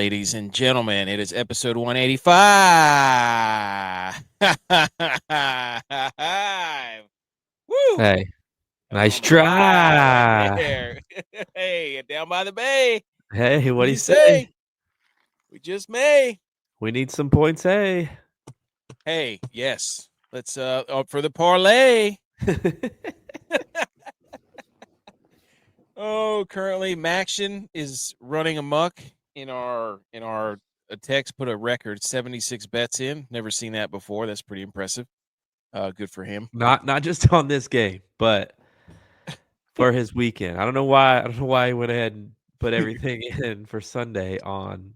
ladies and gentlemen. It is episode 185. Woo! Hey, nice On the fly right try. there. Hey, down by the bay. Hey, what do you You say? We just may. We need some points, hey. Hey, yes. Let's up for the parlay. Oh, currently Maction is running amok in our text. Put a record 76 bets in. Never seen that before. That's pretty impressive. Good for him. Not just on this game, but for his weekend. I don't know why he went ahead and put everything in for Sunday on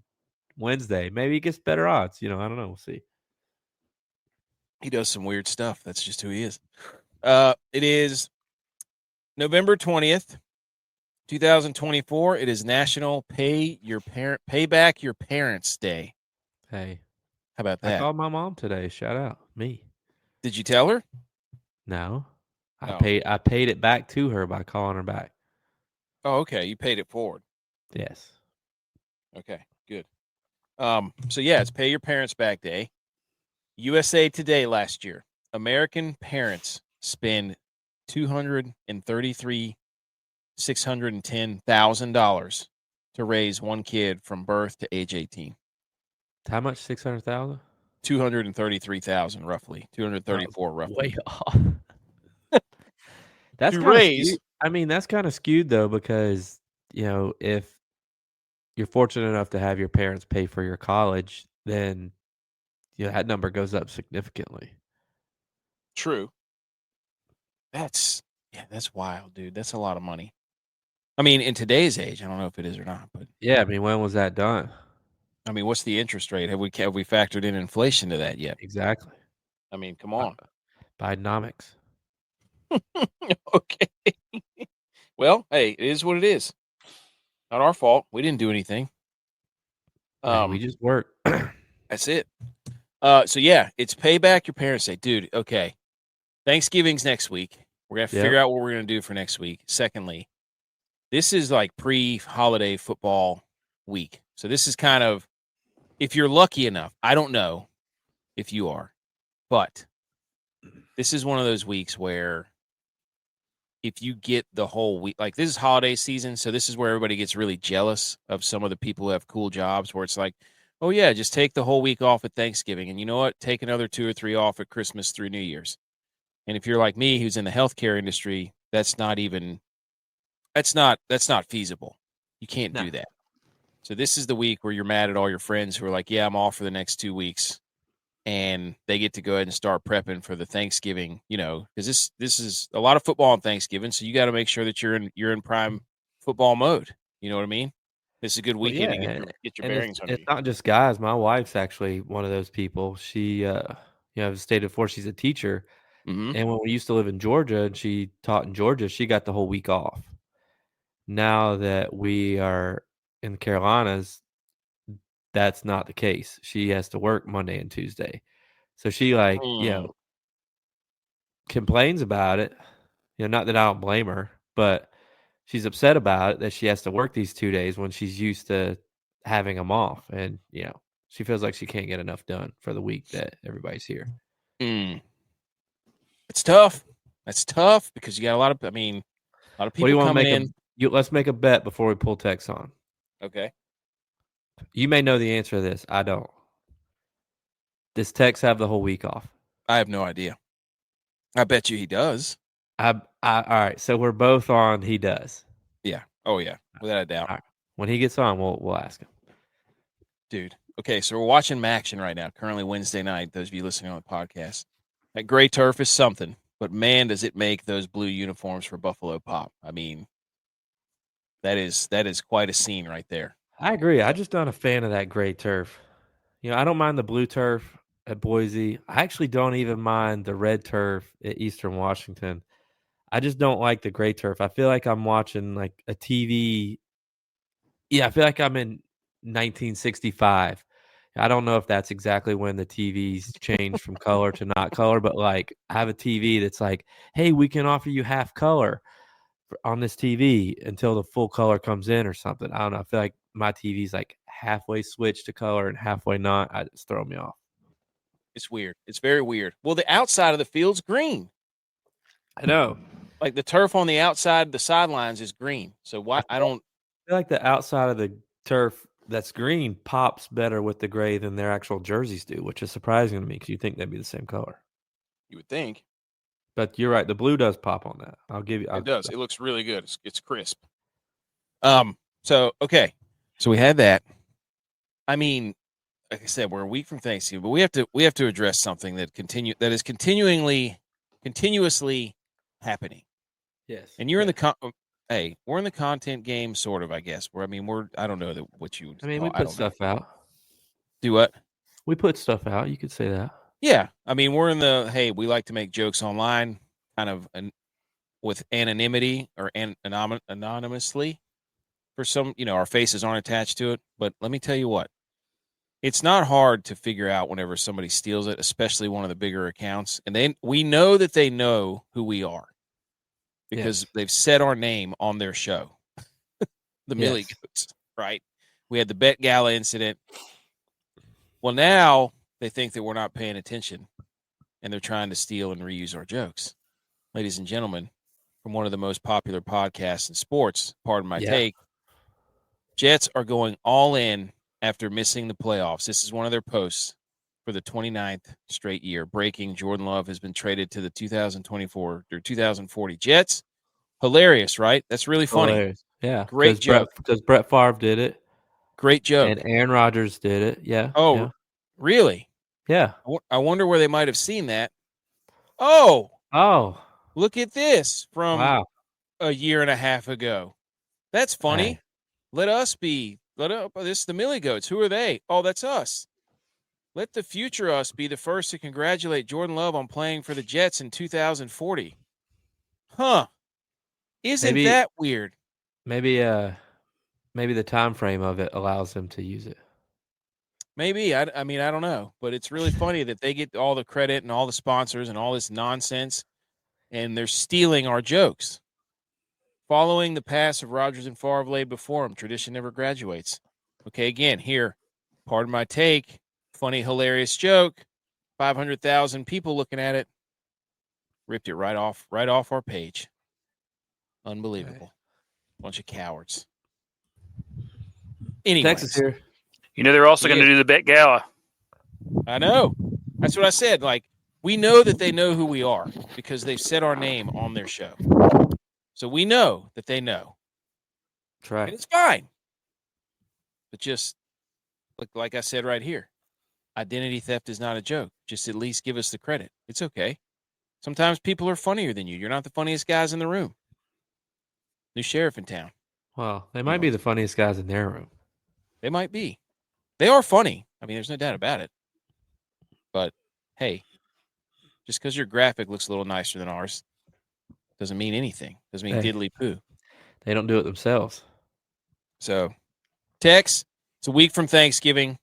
Wednesday. Maybe he gets better odds. I don't know. We'll see. He does some weird stuff. That's just who he is. It is November 20th, 2024. It is National Pay Back Your Parents Day. Hey. How about that? I called my mom today. Shout out. Me. Did you tell her? No. I Oh. paid it back to her by calling her back. Oh, okay. You paid it forward. Yes. Okay, good. So yeah, it's Pay Your Parents Back Day. USA Today last year. American parents spend $610,000 to raise one kid from birth to age 18. How much? 600,000? 233,000 roughly. 234 roughly. Way off. That's To kind of raise. skewed. I mean, that's kind of skewed though, because if you're fortunate enough to have your parents pay for your college, then that number goes up significantly. True. That's wild, dude. That's a lot of money. I mean, in today's age, I don't know if it is or not, but yeah, I mean, when was that done? I mean, what's the interest rate? Have we factored in inflation to that yet? Exactly. I mean, come on. Bidenomics. Okay. Well, hey, it is what it is. Not our fault. We didn't do anything. We just work. That's it. So yeah, it's Pay Back Your Parents Day, dude. Okay, Thanksgiving's next week. We're gonna figure out what we're gonna do for next week. Secondly, this is like pre-holiday football week, so this is kind of, if you're lucky enough. I don't know if you are, but this is one of those weeks where if you get the whole week, like this is holiday season, so this is where everybody gets really jealous of some of the people who have cool jobs, where it's like, oh yeah, just take the whole week off at Thanksgiving, and you know what? Take another 2 or 3 off at Christmas through New Year's. And if you're like me, who's in the healthcare industry, that's not feasible. You can't do that. So this is the week where you're mad at all your friends who are like, yeah, I'm off for the next 2 weeks. And they get to go ahead and start prepping for the Thanksgiving, because this is a lot of football on Thanksgiving. So you got to make sure that you're in prime football mode. You know what I mean? This is a good weekend to get your bearings on. It's not just guys. My wife's actually one of those people. She, I've stated before, she's a teacher. Mm-hmm. And when we used to live in Georgia and she taught in Georgia, she got the whole week off. Now that we are in the Carolinas, that's not the case. She has to work Monday and Tuesday. So she complains about it. Not that I don't blame her, but she's upset about it that she has to work these 2 days when she's used to having them off. And, she feels like she can't get enough done for the week that everybody's here. It's tough. That's tough because you got a lot of people what do you want coming to make in. Let's make a bet before we pull Tex on. Okay. You may know the answer to this. I don't. Does Tex have the whole week off? I have no idea. I bet you he does. All right. So we're both on he does. Yeah. Oh, yeah. Without a doubt. Right. When he gets on, we'll ask him. Dude. Okay, so we're watching Maction right now, currently Wednesday night, those of you listening on the podcast. That gray turf is something, but man, does it make those blue uniforms for Buffalo pop. I mean, that is quite a scene right there. I agree. I'm just not a fan of that gray turf. I don't mind the blue turf at Boise. I actually don't even mind the red turf at Eastern Washington. I just don't like the gray turf. I feel like I'm watching like a TV. Yeah, I feel like I'm in 1965. I don't know if that's exactly when the TVs changed from color to not color, but like I have a TV that's like, hey, we can offer you half color on this TV until the full color comes in or something. I don't know. I feel like my TV's like halfway switch to color and halfway not, it's throwing me off. It's weird. It's very weird. Well, the outside of the field's green. I know. Like the turf on the outside, the sidelines is green. So why I don't feel like the outside of the turf that's green pops better with the gray than their actual jerseys do, which is surprising to me because you think they'd be the same color. you would think. But you're right. The blue does pop on that. I'll give you. It does. It looks really good. It's crisp. So okay. So we had that. I mean, like I said, we're a week from Thanksgiving, but we have to address something that is continuously happening. Yes. And you're in the hey, we're in the content game, sort of, I guess. I don't know what you. I mean, we put stuff out. Do what? We put stuff out. You could say that. Yeah, I mean, we're in the hey, we like to make jokes online, kind of with anonymity or anonymously. For some, our faces aren't attached to it. But let me tell you what, it's not hard to figure out whenever somebody steals it, especially one of the bigger accounts, and we know that they know who we are because they've said our name on their show, the Millie Goats, right? We had the Bet Gala incident. Well, now they think that we're not paying attention, and they're trying to steal and reuse our jokes. Ladies and gentlemen, from one of the most popular podcasts in sports, pardon my take, Jets are going all in after missing the playoffs. This is one of their posts for the 29th straight year. Breaking, Jordan Love has been traded to the 2024 or 2040 Jets. Hilarious, right? That's really funny. Hilarious. Yeah. Great joke. Because Brett Favre did it. Great joke. And Aaron Rodgers did it. Yeah. Oh, yeah. Really? Yeah. I wonder where they might have seen that. Oh, look at this from a year and a half ago. That's funny. Hey. This is the Millie Goats. Who are they? Oh, that's us. Let the future us be the first to congratulate Jordan Love on playing for the Jets in 2040. Huh. Isn't that weird? Maybe the time frame of it allows them to use it. Maybe. I mean, I don't know. But it's really funny that they get all the credit and all the sponsors and all this nonsense, and they're stealing our jokes. Following the pass of Rodgers and Favre laid before him, tradition never graduates. Okay, again, here, pardon my take, funny, hilarious joke, 500,000 people looking at it, ripped it right off our page. Unbelievable. Bunch of cowards. Anyway, Texas here. They're also going to do the Bet Gala. I know. That's what I said. Like, we know that they know who we are because they've said our name on their show. So we know that they know. That's right. And it's fine. But just, like I said right here, identity theft is not a joke. Just at least give us the credit. It's okay. Sometimes people are funnier than you. You're not the funniest guys in the room. New sheriff in town. Well, they might be the funniest guys in their room. They might be. They are funny. I mean, there's no doubt about it. But, hey, just because your graphic looks a little nicer than ours doesn't mean anything. Doesn't mean diddly poo. They don't do it themselves. So, Tex, it's a week from Thanksgiving.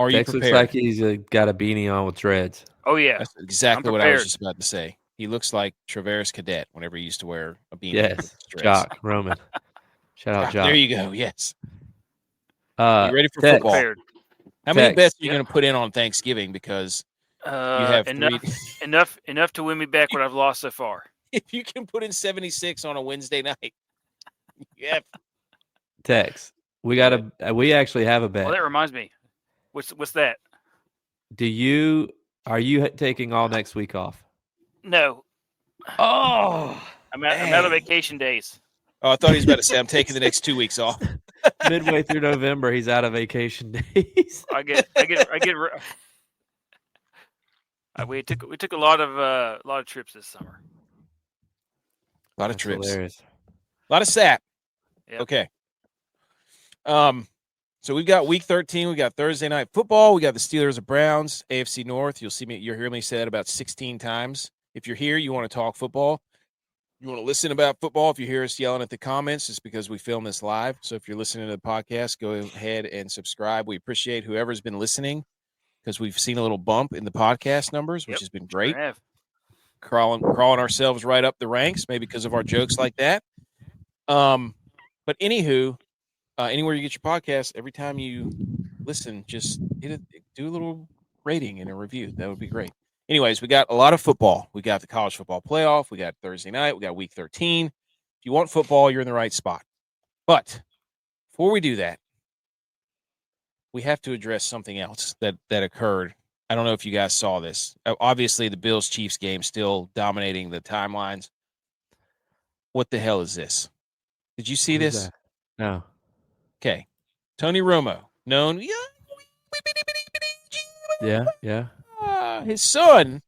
Are you prepared? Looks like he's got a beanie on with dreads. Oh, yeah. That's exactly what I was just about to say. He looks like Traveris Cadet whenever he used to wear a beanie. Yes, Jock Roman. Shout out, Jock. There you go. Yes. You ready for football? Prepared. How many bets are you going to put in on Thanksgiving? Because you have enough to win me back what I've lost so far. If you can put in 76 on a Wednesday night, yeah. Tex, we actually have a bet. Well, that reminds me. What's that? Are you taking all next week off? No. Oh, I'm out of vacation days. Oh, I thought he was about to say I'm taking the next 2 weeks off. Midway through November, he's out of vacation days. We took a lot of trips this summer. A lot of trips. Hilarious. A lot of sap. Yep. Okay. So we've got week 13. We got Thursday night football. We got the Steelers of Browns, AFC North. You'll hear me say that about 16 times. If you're here, you want to talk football. You want to listen about football. If you hear us yelling at the comments, it's because we film this live. So if you're listening to the podcast, go ahead and subscribe. We appreciate whoever's been listening because we've seen a little bump in the podcast numbers, which has been great. Sure have. Crawling ourselves right up the ranks, maybe because of our jokes like that. But anywho, anywhere you get your podcast, every time you listen, just do a little rating and a review. That would be great. Anyways, we got a lot of football. We got the college football playoff. We got Thursday night. We got week 13. If you want football, you're in the right spot. But before we do that, we have to address something else that occurred. I don't know if you guys saw this. Obviously, the Bills-Chiefs game still dominating the timelines. What the hell is this? Did you see What is this? that? No. Okay. Tony Romo, known. Yeah. His son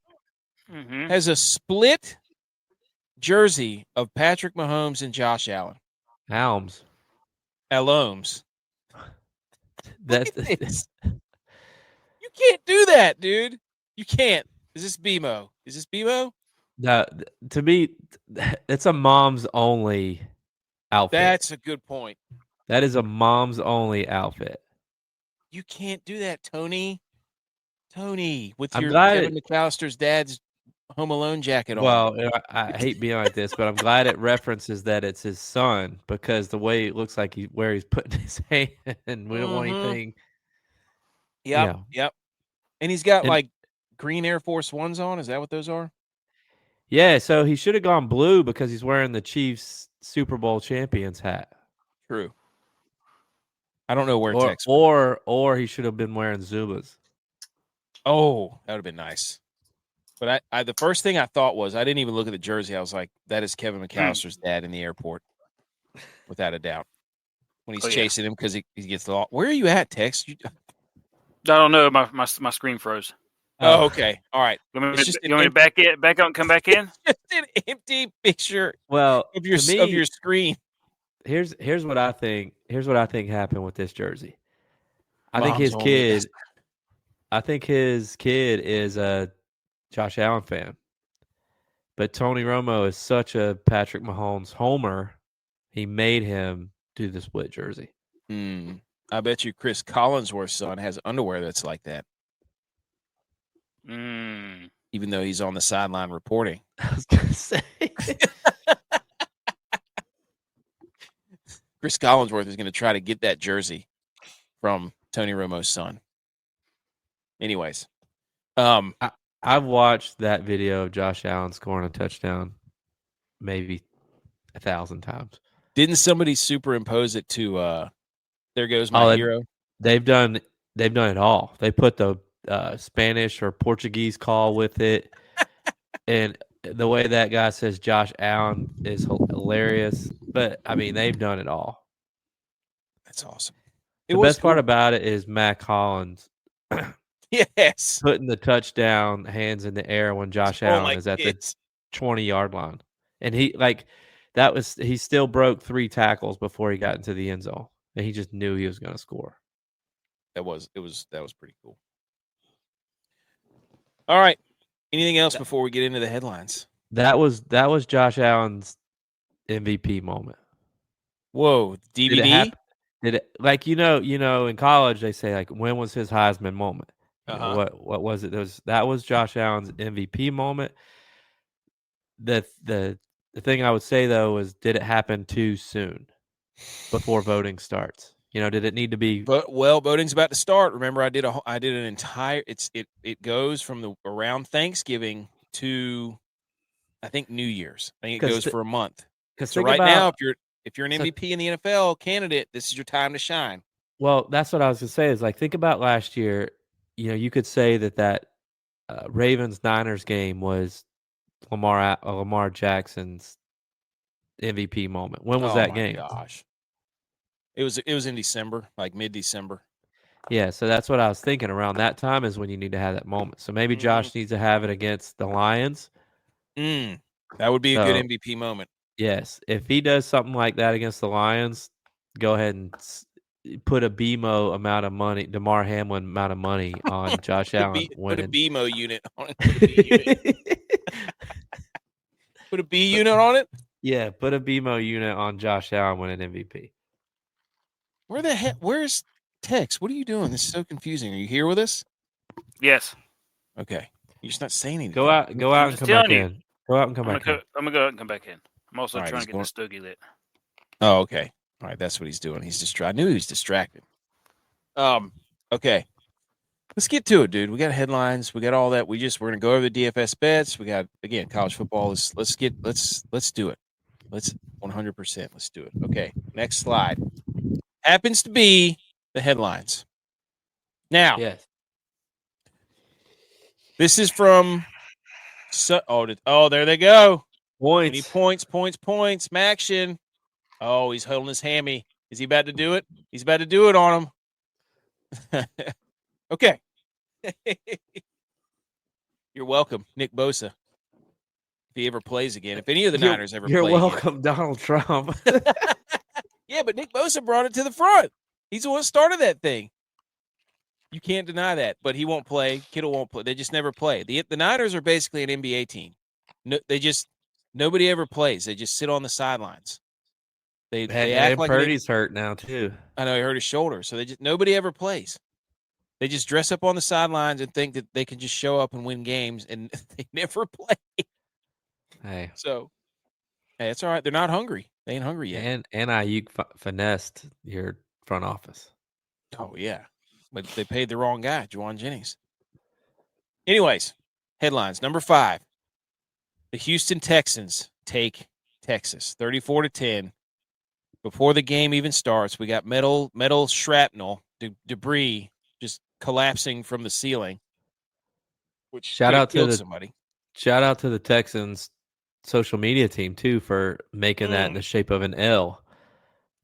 Mm-hmm. has a split jersey of Patrick Mahomes and Josh Allen. Helms. Alomes. That's Look at this. You can't do that, dude. You can't. Is this BMO? Is this BMO? no. To me, it's a mom's only outfit. That's a good point. That is a mom's only outfit. You can't do that, Tony. Tony, with I'm your glad Kevin McAllister's dad's Home Alone jacket on. Well, I hate being like this, but I'm glad it references that it's his son because the way it looks like where he's putting his hand, we don't want anything. Yep. And he's got like green Air Force Ones on. Is that what those are? Yeah, so he should have gone blue because he's wearing the Chiefs Super Bowl champions hat. True. I don't know where Tex. Or he should have been wearing Zubas. Oh, that would have been nice. But I the first thing I thought was I didn't even look at the jersey. I was like, that is Kevin McAllister's dad in the airport, without a doubt. When he's chasing him because he gets lost. Where are you at, Tex? I don't know. My screen froze. Oh, okay. All right. You want me to back out and come back in? Just an empty picture. Well, of your screen. Here's what I think. Here's what I think happened with this jersey. I think Mom's his kid is a Josh Allen fan, but Tony Romo is such a Patrick Mahomes homer. He made him do the split jersey. I bet you Chris Collinsworth's son has underwear that's like that. Even though he's on the sideline reporting. I was gonna say. Chris Collinsworth is going to try to get that jersey from Tony Romo's son. Anyways, I've watched that video of Josh Allen scoring a touchdown maybe 1,000 times. Didn't somebody superimpose it to "There Goes My Hero"? They've done it all. They put the Spanish or Portuguese call with it, and the way that guy says Josh Allen is hilarious. But I mean, they've done it all. That's awesome. The best part about it is Matt Collins. Yes, putting the touchdown hands in the air when Josh Allen is at the 20-yard line, and he still broke 3 tackles before he got into the end zone, and he just knew he was going to score. That was pretty cool. All right, anything else before we get into the headlines? That was Josh Allen's MVP moment. Whoa, DVD? Did it in college they say like when was his Heisman moment? What was it? That was Josh Allen's MVP moment. The thing I would say though is, did it happen too soon before voting starts? Did it need to be? But voting's about to start. Remember, I did an entire. It goes from around Thanksgiving to, I think, New Year's. I think it goes for a month. So now, if you're an MVP in the NFL candidate, this is your time to shine. Well, that's what I was gonna say. Is like, think about last year. You could say that Ravens-Niners game was Lamar Jackson's MVP moment. When was that game? Gosh, it was in December, like mid-December. Yeah, so that's what I was thinking. Around that time is when you need to have that moment. So maybe Josh needs to have it against the Lions. That would be a good MVP moment. Yes, if he does something like that against the Lions, go ahead and put a BMO amount of money, DeMar Hamlin amount of money on Josh Allen. Put a BMO unit on it. Put a B unit on it? Yeah, put a BMO unit on Josh Allen winning MVP. Where the heck? Where's Tex? What are you doing? This is so confusing. Are you here with us? Yes. Okay. You're just not saying anything. Go out and come back in. Go out and come back in. I'm going to go out and come back in. I'm also trying to get the stogie lit. Oh, okay. All right, that's what he's doing. He's distracted. I knew he was distracted. Okay. Let's get to it, dude. We got headlines. We got all that. We're gonna go over the DFS bets. We got again college football. Let's do it. Let's 100%. Let's do it. Okay. Next slide happens to be the headlines. Now, Yes. this is from. There they go. Points. Any points. Maction. Oh, he's holding his hammy. Is he about to do it? He's about to do it on him. Okay. You're welcome, Nick Bosa. If he ever plays again, if any of the Niners ever play You're again. welcome, Donald Trump. Yeah, but Nick Bosa brought it to the front. He's the one who started that thing. You can't deny that, but he won't play. Kittle won't play. They just never play. The Niners are basically an NBA team. No, nobody ever plays. They just sit on the sidelines. They act like Purdy's hurt now too. I know he hurt his shoulder, so nobody ever plays. They just dress up on the sidelines and think that they can just show up and win games, and they never play. Hey, so hey, it's all right. They're not hungry. They ain't hungry yet. And Ayuk finessed your front office. Oh yeah, but they paid the wrong guy, Juwan Jennings. Anyways, headlines number 5: the Houston Texans take Texas 34-10. Before the game even starts, we got metal shrapnel, debris just collapsing from the ceiling. Which shout out to somebody. Shout out to the Texans social media team too for making that in the shape of an L.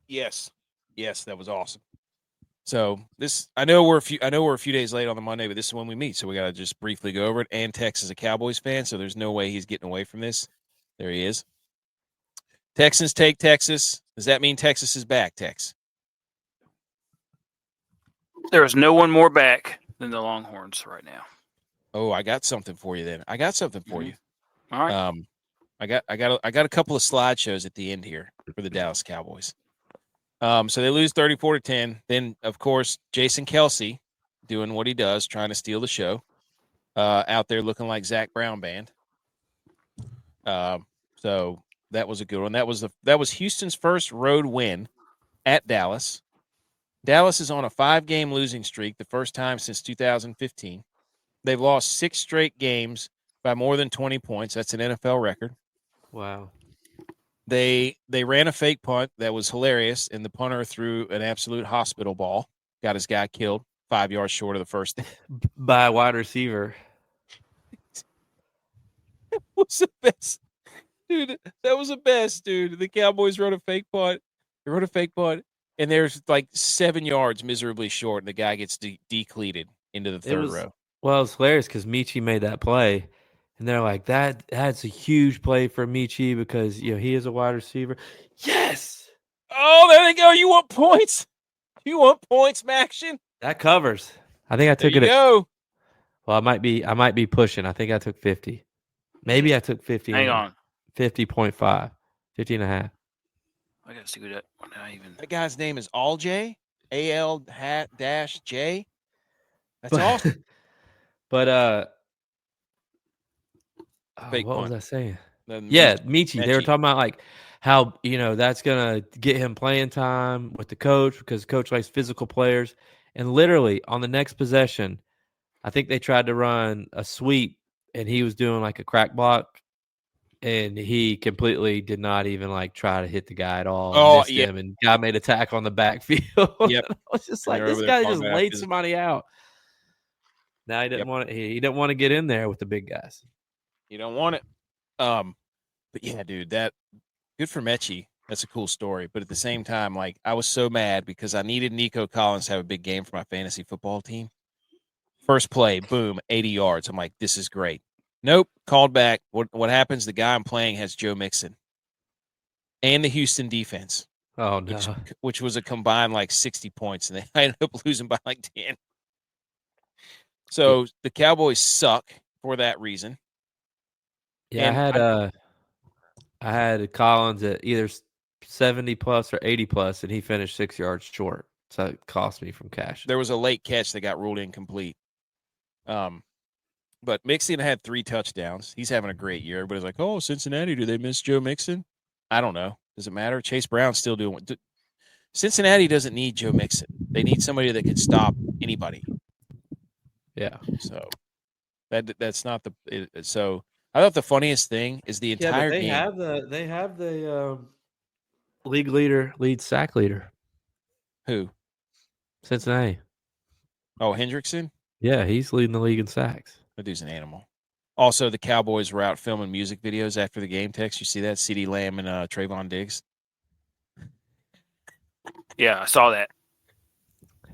Yes, that was awesome. So I know we're a few days late on the Monday, but this is when we meet, so we got to just briefly go over it. And Tex is a Cowboys fan, so there's no way he's getting away from this. There he is. Texans take Texas. Does that mean Texas is back, Tex? There is no one more back than the Longhorns right now. Oh, I got something for you then. I got something for you. All right. I got a couple of slideshows at the end here for the Dallas Cowboys. So they lose 34-10. Then, of course, Jason Kelsey doing what he does, trying to steal the show. Out there looking like Zach Brown band. So that was a good one. That was Houston's first road win at Dallas. Dallas is on a 5-game losing streak, the first time since 2015. They've lost 6 straight games by more than 20 points. That's an NFL record. Wow. They ran a fake punt that was hilarious, and the punter threw an absolute hospital ball. Got his guy killed 5 yards short of the first by a wide receiver. That was the best. Dude, that was the best, dude. The Cowboys run a fake punt. They run a fake punt, and there's like 7 yards miserably short, and the guy gets decleated into the third row. Well, it's hilarious because Michi made that play, and they're like, that's a huge play for Michi because he is a wide receiver. Yes. Oh, there they go. You want points? You want points, Maction? That covers. I think I took there you it. Go. Well, I might be pushing. I think I took 50. Maybe I took 50. Hang on. 50.5. 50 and a half. I gotta see what that. That guy's name is Al-J. A-L-J. That's awesome. But Fake what punt. was I saying? Michi. They were talking about like how that's gonna get him playing time with the coach because the coach likes physical players. And literally on the next possession, I think they tried to run a sweep, and he was doing like a crack block, and he completely did not even like try to hit the guy at all. Oh, missed him, and guy made a tackle on the backfield. Yep. I was just like, this guy just laid somebody out. Now he didn't want to. He didn't want to get in there with the big guys. You don't want it. But yeah, dude, that good for Mechie. That's a cool story. But at the same time, like I was so mad because I needed Nico Collins to have a big game for my fantasy football team. First play, boom, 80 yards. I'm like, this is great. Nope, called back. What happens? The guy I'm playing has Joe Mixon and the Houston defense. Oh no, which was a combined like 60 points, and they ended up losing by like 10. So the Cowboys suck for that reason. Yeah, and I had Collins at either 70 plus or 80 plus, and he finished 6 yards short. So it cost me from cash. There was a late catch that got ruled incomplete. But Mixon had 3 touchdowns. He's having a great year. Everybody's like, oh, Cincinnati, do they miss Joe Mixon? I don't know. Does it matter? Chase Brown's still doing Cincinnati doesn't need Joe Mixon. They need somebody that can stop anybody. Yeah. So that's not the. So I thought the funniest thing is the entire they game. have the lead sack leader. Who? Cincinnati. Oh, Hendrickson? Yeah, he's leading the league in sacks. That dude's an animal. Also, the Cowboys were out filming music videos after the game. Text, you see that? CeeDee Lamb and Trayvon Diggs. Yeah, I saw that.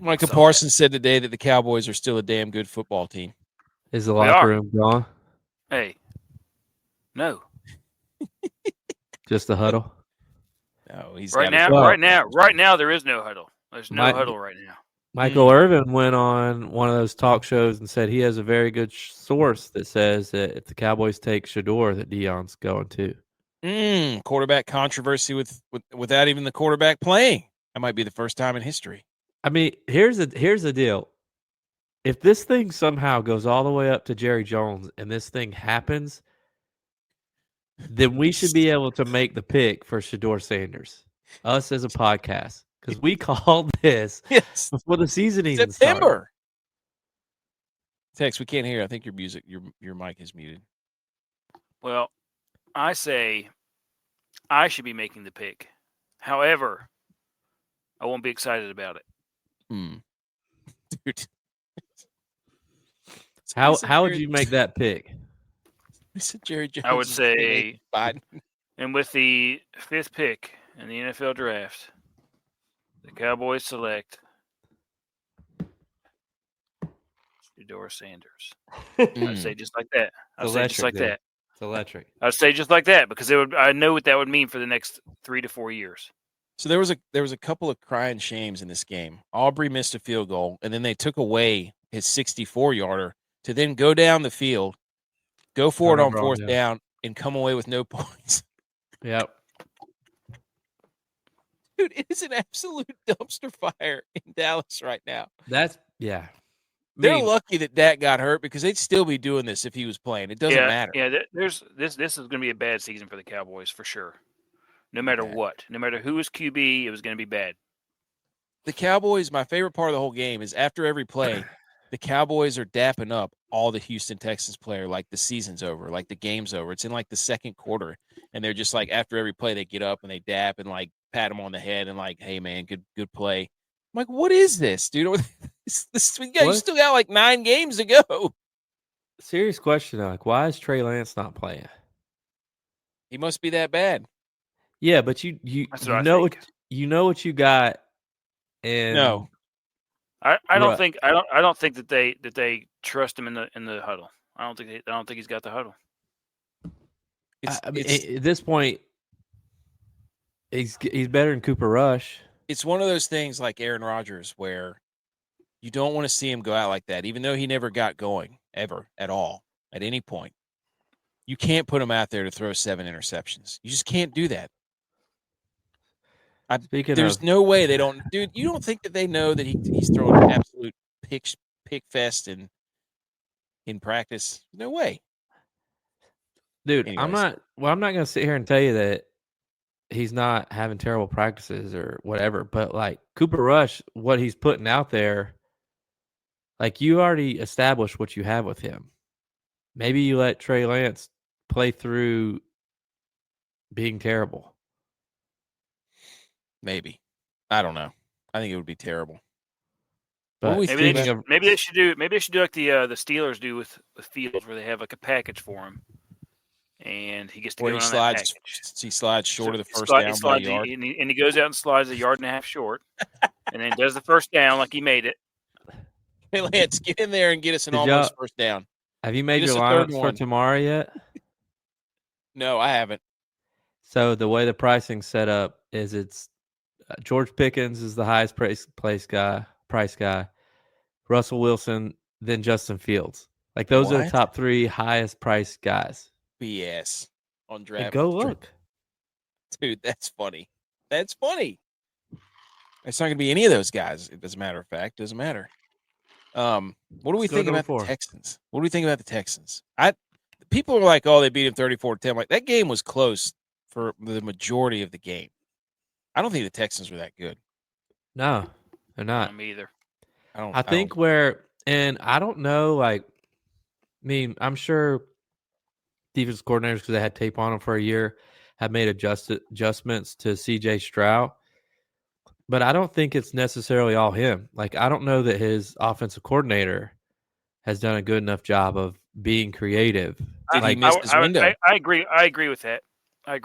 Micah Parsons said today that the Cowboys are still a damn good football team. Is the locker room gone? Hey, no. Just the huddle? No, he's right now there is no huddle. There's no huddle right now. Michael Irvin went on one of those talk shows and said he has a very good source that says that if the Cowboys take Shador, that Deion's going too. Quarterback controversy without even the quarterback playing. That might be the first time in history. I mean, here's the deal. If this thing somehow goes all the way up to Jerry Jones and this thing happens, then we should be able to make the pick for Shador Sanders, us as a podcast, because we called this before the season even September. started. Tex, we can't hear. I think your mic is muted. Well, I say I should be making the pick. However, I won't be excited about it. Dude. How would you make that pick? Jerry Jones. I would say Biden. And with the 5th pick in the NFL draft, the Cowboys select Shador Sanders. I'd say just like that. It's electric. I'd say just like that because I know what that would mean for the next 3 to 4 years. So there was a couple of crying shames in this game. Aubrey missed a field goal, and then they took away his 64-yarder to then go down the field, go for it on 4th down, and come away with no points. Yep. Dude, it is an absolute dumpster fire in Dallas right now. Yeah. They're lucky that Dak got hurt because they'd still be doing this if he was playing. It doesn't matter. Yeah, this is going to be a bad season for the Cowboys for sure. No matter what. No matter who was QB, it was going to be bad. The Cowboys, my favorite part of the whole game is after every play, the Cowboys are dapping up all the Houston Texans player like the season's over, like the game's over. It's in like the second quarter, and they're just like after every play they get up and they dap and like pat them on the head and like, hey man, good play. I'm like, what is this, dude? You still got like 9 games to go. Serious question, like, why is Trey Lance not playing? He must be that bad. Yeah, but you know what you got. And no, I don't think that they trust him in the huddle. I don't think he's got the huddle. At this point, he's better than Cooper Rush. It's one of those things like Aaron Rodgers where you don't want to see him go out like that, even though he never got going ever at all at any point. You can't put him out there to throw 7 interceptions. You just can't do that. There's no way they don't. Dude, you don't think that they know that he's throwing an absolute pick fest in practice? No way. Dude, anyways. I'm not going to sit here and tell you that he's not having terrible practices or whatever, but like Cooper Rush, what he's putting out there, like you already established what you have with him. Maybe you let Trey Lance play through being terrible. Maybe. I don't know. I think it would be terrible. But maybe they should do like the Steelers do with Fields, where they have like a package for him, and he gets to go on that package. He slides short of the first down by a yard, and he goes out and slides a yard and a half short, and then does the first down like he made it. Hey Lance, get in there and get us an almost first down. Have you made your lineups for tomorrow yet? No, I haven't. So the way the pricing's set up is it's George Pickens is the highest price guy, Russell Wilson, then Justin Fields. Like those are the top 3 highest priced guys. BS on draft. Hey, go look. Dude, that's funny. That's funny. It's not going to be any of those guys. As a matter of fact, doesn't matter. What do we think about the Texans? What do we think about the Texans? People are like, oh, they beat him 34-10. Like that game was close for the majority of the game. I don't think the Texans were that good. No, they're not. Me either. I think I don't know, like, I mean, I'm sure defense coordinators, because they had tape on them for a year, have made adjustments to CJ Stroud. But I don't think it's necessarily all him. Like, I don't know that his offensive coordinator has done a good enough job of being creative. Did he miss his window? I agree. I agree with that. I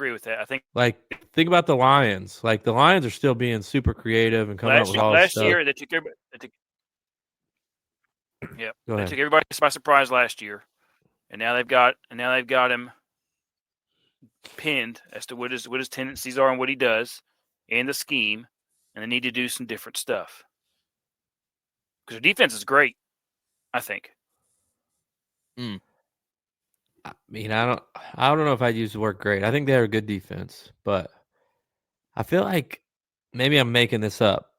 think. Like, think about the Lions. Like, the Lions are still being super creative and coming up with all this stuff. Last year, they took everybody by surprise last year, and now they've got him pinned as to what his tendencies are and what he does, and the scheme, and they need to do some different stuff because their defense is great. I think. I mean, I don't know if I'd use the word great. I think they're a good defense, but I feel like maybe I'm making this up.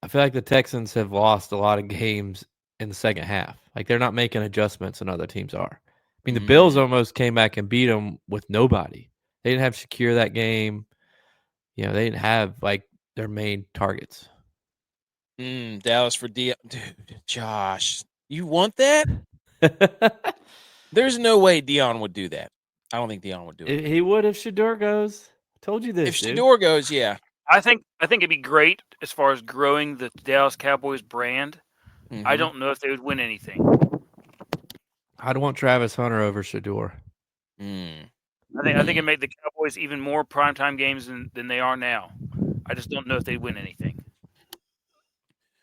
I feel like the Texans have lost a lot of games in the second half. Like, they're not making adjustments and other teams are. I mean, the Bills almost came back and beat them with nobody. They didn't have Shakir that game. You know, they didn't have, like, their main targets. Dallas for Dion. Dude, Josh, you want that? There's no way Dion would do that. I don't think Dion would do it. He would if Shador goes. I told you this. If Shador goes, yeah. I think it'd be great as far as growing the Dallas Cowboys brand. Mm-hmm. I don't know if they would win anything. I'd want Travis Hunter over Shador. I think it made the Cowboys even more primetime games than they are now. I just don't know if they'd win anything.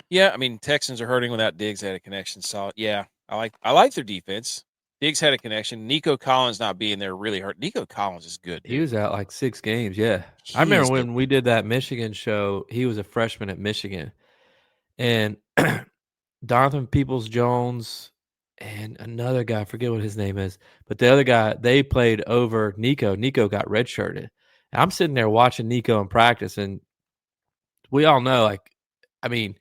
Yeah, I mean, Texans are hurting without Diggs had a connection. So yeah, I like their defense. Diggs had a connection. Nico Collins not being there really hurt. Nico Collins is good. Dude. He was out like 6 games. Yeah, I remember when we did that Michigan show. He was a freshman at Michigan, and Donovan Peoples-Jones and another guy, I forget what his name is, but the other guy, they played over Nico. Nico got redshirted. And I'm sitting there watching Nico in practice, and we all know, like, I mean,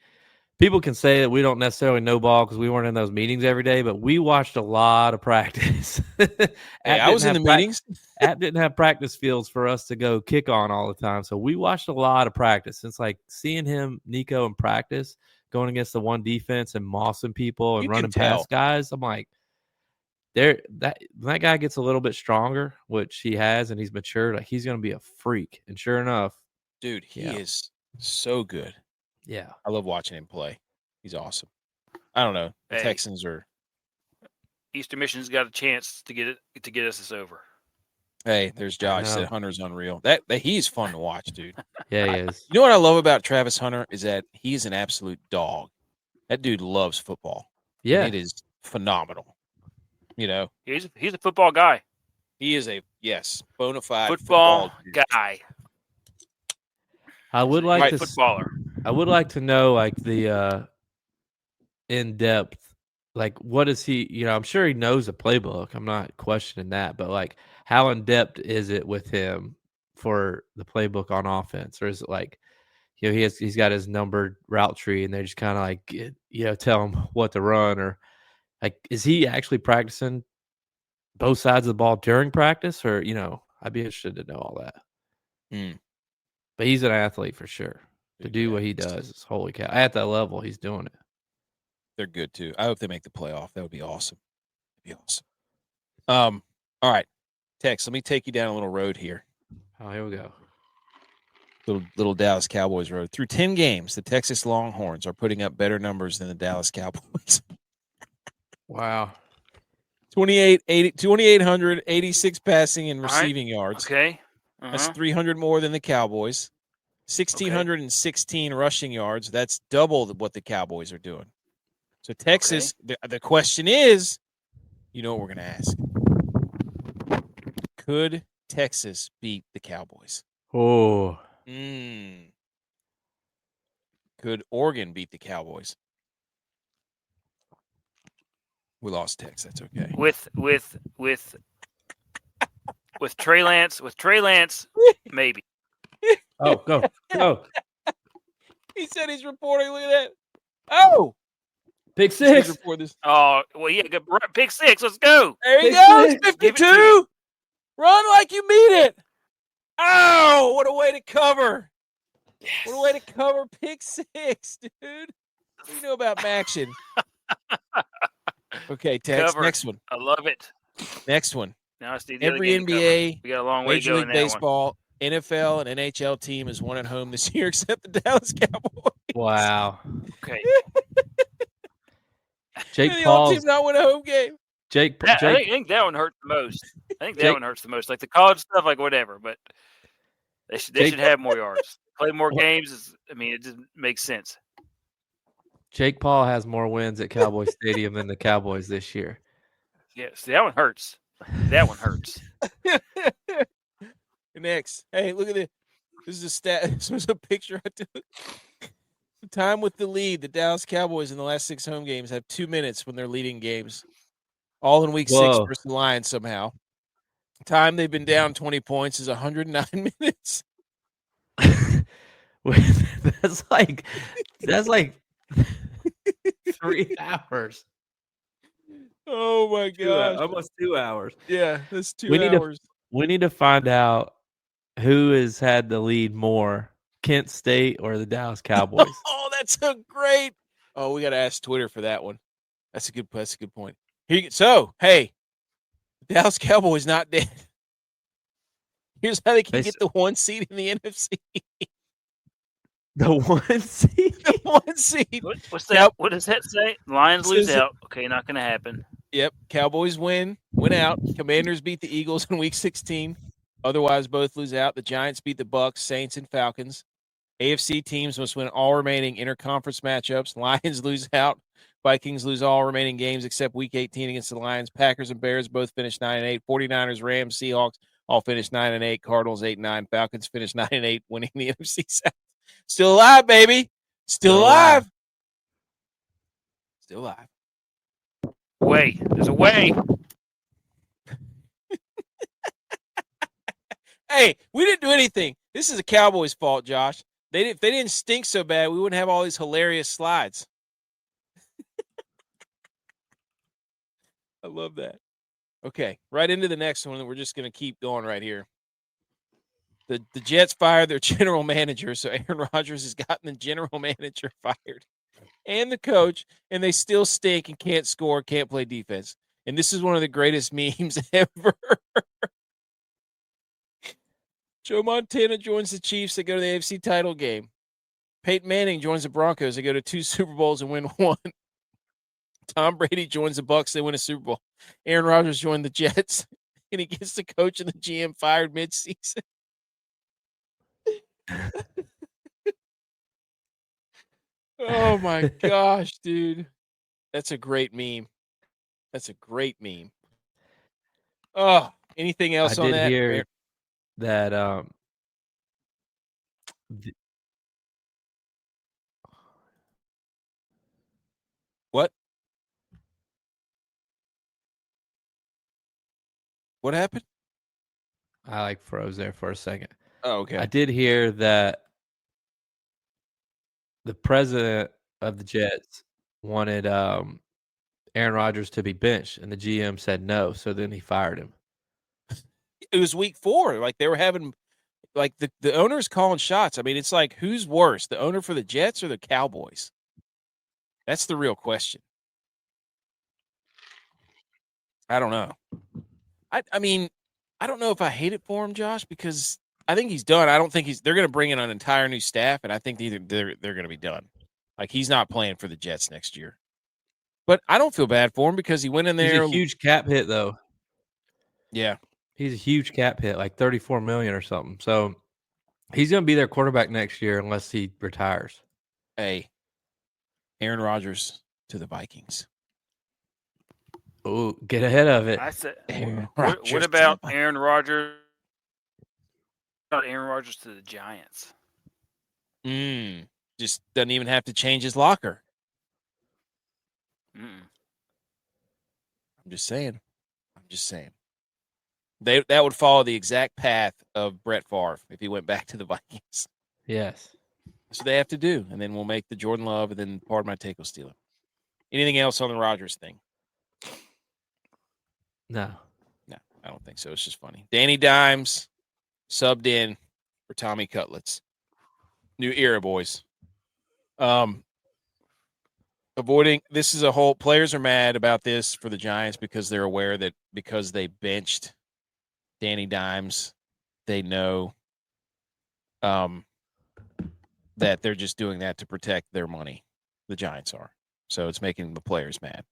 people can say that we don't necessarily know ball because we weren't in those meetings every day, but we watched a lot of practice. Hey, I was in the meetings. App didn't have practice fields for us to go kick on all the time, so we watched a lot of practice. It's like seeing Nico, in practice, going against the one defense and mossing people and running past guys. I'm like, that guy gets a little bit stronger, which he has, and he's matured. Like, he's going to be a freak. And sure enough, dude, he is so good. Yeah, I love watching him play. He's awesome. I don't know. The Texans are. Eastern Michigan's got a chance to get us this over. Hey, there's Josh said Hunter's unreal. That he's fun to watch, dude. Yeah, he is. You know what I love about Travis Hunter is that he's an absolute dog. That dude loves football. Yeah, and it is phenomenal. You know, he's a football guy. He is a bona fide football guy. I would like footballer. I would like to know, like, the in depth. Like, what is he? You know, I'm sure he knows the playbook. I'm not questioning that, but like, how in depth is it with him for the playbook on offense, or is it like, you know, he's got his numbered route tree, and they just kind of like, you know, tell him what to run, or like, is he actually practicing both sides of the ball during practice, or, you know, I'd be interested to know all that. But he's an athlete for sure. To do what he does is holy cow. At that level, he's doing it. They're good too. I hope they make the playoff. That would be awesome. It'd be awesome. All right, Tex, let me take you down a little road here. Oh, here we go. Little Dallas Cowboys road. Through 10 games, the Texas Longhorns are putting up better numbers than the Dallas Cowboys. Wow. 2,886 passing and receiving yards. Okay. That's 300 more than the Cowboys. 1,616 rushing yards. That's double what the Cowboys are doing. So Texas, the question is, you know what we're going to ask. Could Texas beat the Cowboys? Oh. Could Oregon beat the Cowboys? We lost Tex. That's okay. With Trey Lance, maybe. Oh, go. He said he's reporting. Look at that. Oh, pick six. Oh, well, yeah, good. Pick six. Let's go. There he goes. 52. Run like you mean it. Oh, what a way to cover. Yes. What a way to cover pick 6, dude. What do you know about Maction? Okay, Tex. Covered. Next one. I love it. Next one. Now it's the Every NBA, we got a long way to Major go League in that Baseball, NFL, and NHL team has won at home this year except the Dallas Cowboys. Wow. Okay. Jake the Paul's team not win a home game. I think that one hurts the most. I think that one hurts the most. Like the college stuff, like whatever, but they should have more yards. Play more games. It just makes sense. Jake Paul has more wins at Cowboy Stadium than the Cowboys this year. Yes, that one hurts. That one hurts. Next. Hey, look at this. This is a stat. This was a picture I took. The time with the lead. The Dallas Cowboys in the last 6 home games have 2 minutes when they're leading games. All in week 6 versus the Lions somehow. Time they've been down 20 points is 109 minutes. That's like 3 hours. Oh my gosh. Almost 2 hours. Yeah, that's 2 hours. We need to find out who has had the lead more, Kent State or the Dallas Cowboys. Oh, that's a great. Oh, we got to ask Twitter for that one. That's a good point. So, hey, the Dallas Cowboys not dead. Here's how they can get the 1 seed in the NFC. The 1 seed? The 1 seed. What's that? What does that say? Lions lose out. Okay, not going to happen. Yep. Cowboys win out. Commanders beat the Eagles in week 16. Otherwise, both lose out. The Giants beat the Bucks, Saints, and Falcons. AFC teams must win all remaining interconference matchups. Lions lose out. Vikings lose all remaining games except week 18 against the Lions. Packers and Bears both finished 9-8. 49ers, Rams, Seahawks all finished 9-8. Cardinals 8-9. Falcons finished 9-8, winning the NFC South. Still alive, baby. Still alive. Still alive. There's a way. Hey, we didn't do anything. This is the Cowboys' fault, Josh. If they didn't stink so bad, we wouldn't have all these hilarious slides. I love that. Okay, right into the next one. We're just going to keep going right here. The Jets fired their general manager, so Aaron Rodgers has gotten the general manager fired and the coach, and they still stink and can't score, can't play defense. And this is one of the greatest memes ever. Joe Montana joins the Chiefs. They go to the AFC title game. Peyton Manning joins the Broncos. They go to 2 Super Bowls and win 1. Tom Brady joins the Bucs. They win a Super Bowl. Aaron Rodgers joined the Jets, and he gets the coach and the GM fired mid-season. Oh, my gosh, dude. That's a great meme. Oh, anything else on that? I did hear that what happened? I froze there for a second. Oh, okay. I did hear that the president of the Jets wanted Aaron Rodgers to be benched, and the GM said no, so then he fired him. It was week 4. Like, they were having – like, the owner's calling shots. I mean, it's like, who's worse, the owner for the Jets or the Cowboys? That's the real question. I don't know. I mean, I don't know if I hate it for him, Josh, because I think he's done. I don't think they're going to bring in an entire new staff, and I think they're going to be done. Like, he's not playing for the Jets next year. But I don't feel bad for him because he went in there. He's a huge cap hit, though. Yeah. He's a huge cap hit, like $34 million or something. So he's going to be their quarterback next year unless he retires. Hey, Aaron Rodgers to the Vikings. Oh, get ahead of it. I said, what about Aaron Rodgers? About Aaron Rodgers to the Giants? Just doesn't even have to change his locker. I'm just saying. That would follow the exact path of Brett Favre if he went back to the Vikings. Yes. That's what they have to do, and then we'll make the Jordan Love, and then pardon my take, we'll steal him. Anything else on the Rodgers thing? No, I don't think so. It's just funny. Danny Dimes subbed in for Tommy Cutlets. New era, boys. Avoiding this is a whole. Players are mad about this for the Giants because they're aware that because they benched Danny Dimes, they know that they're just doing that to protect their money. The Giants are. So it's making the players mad.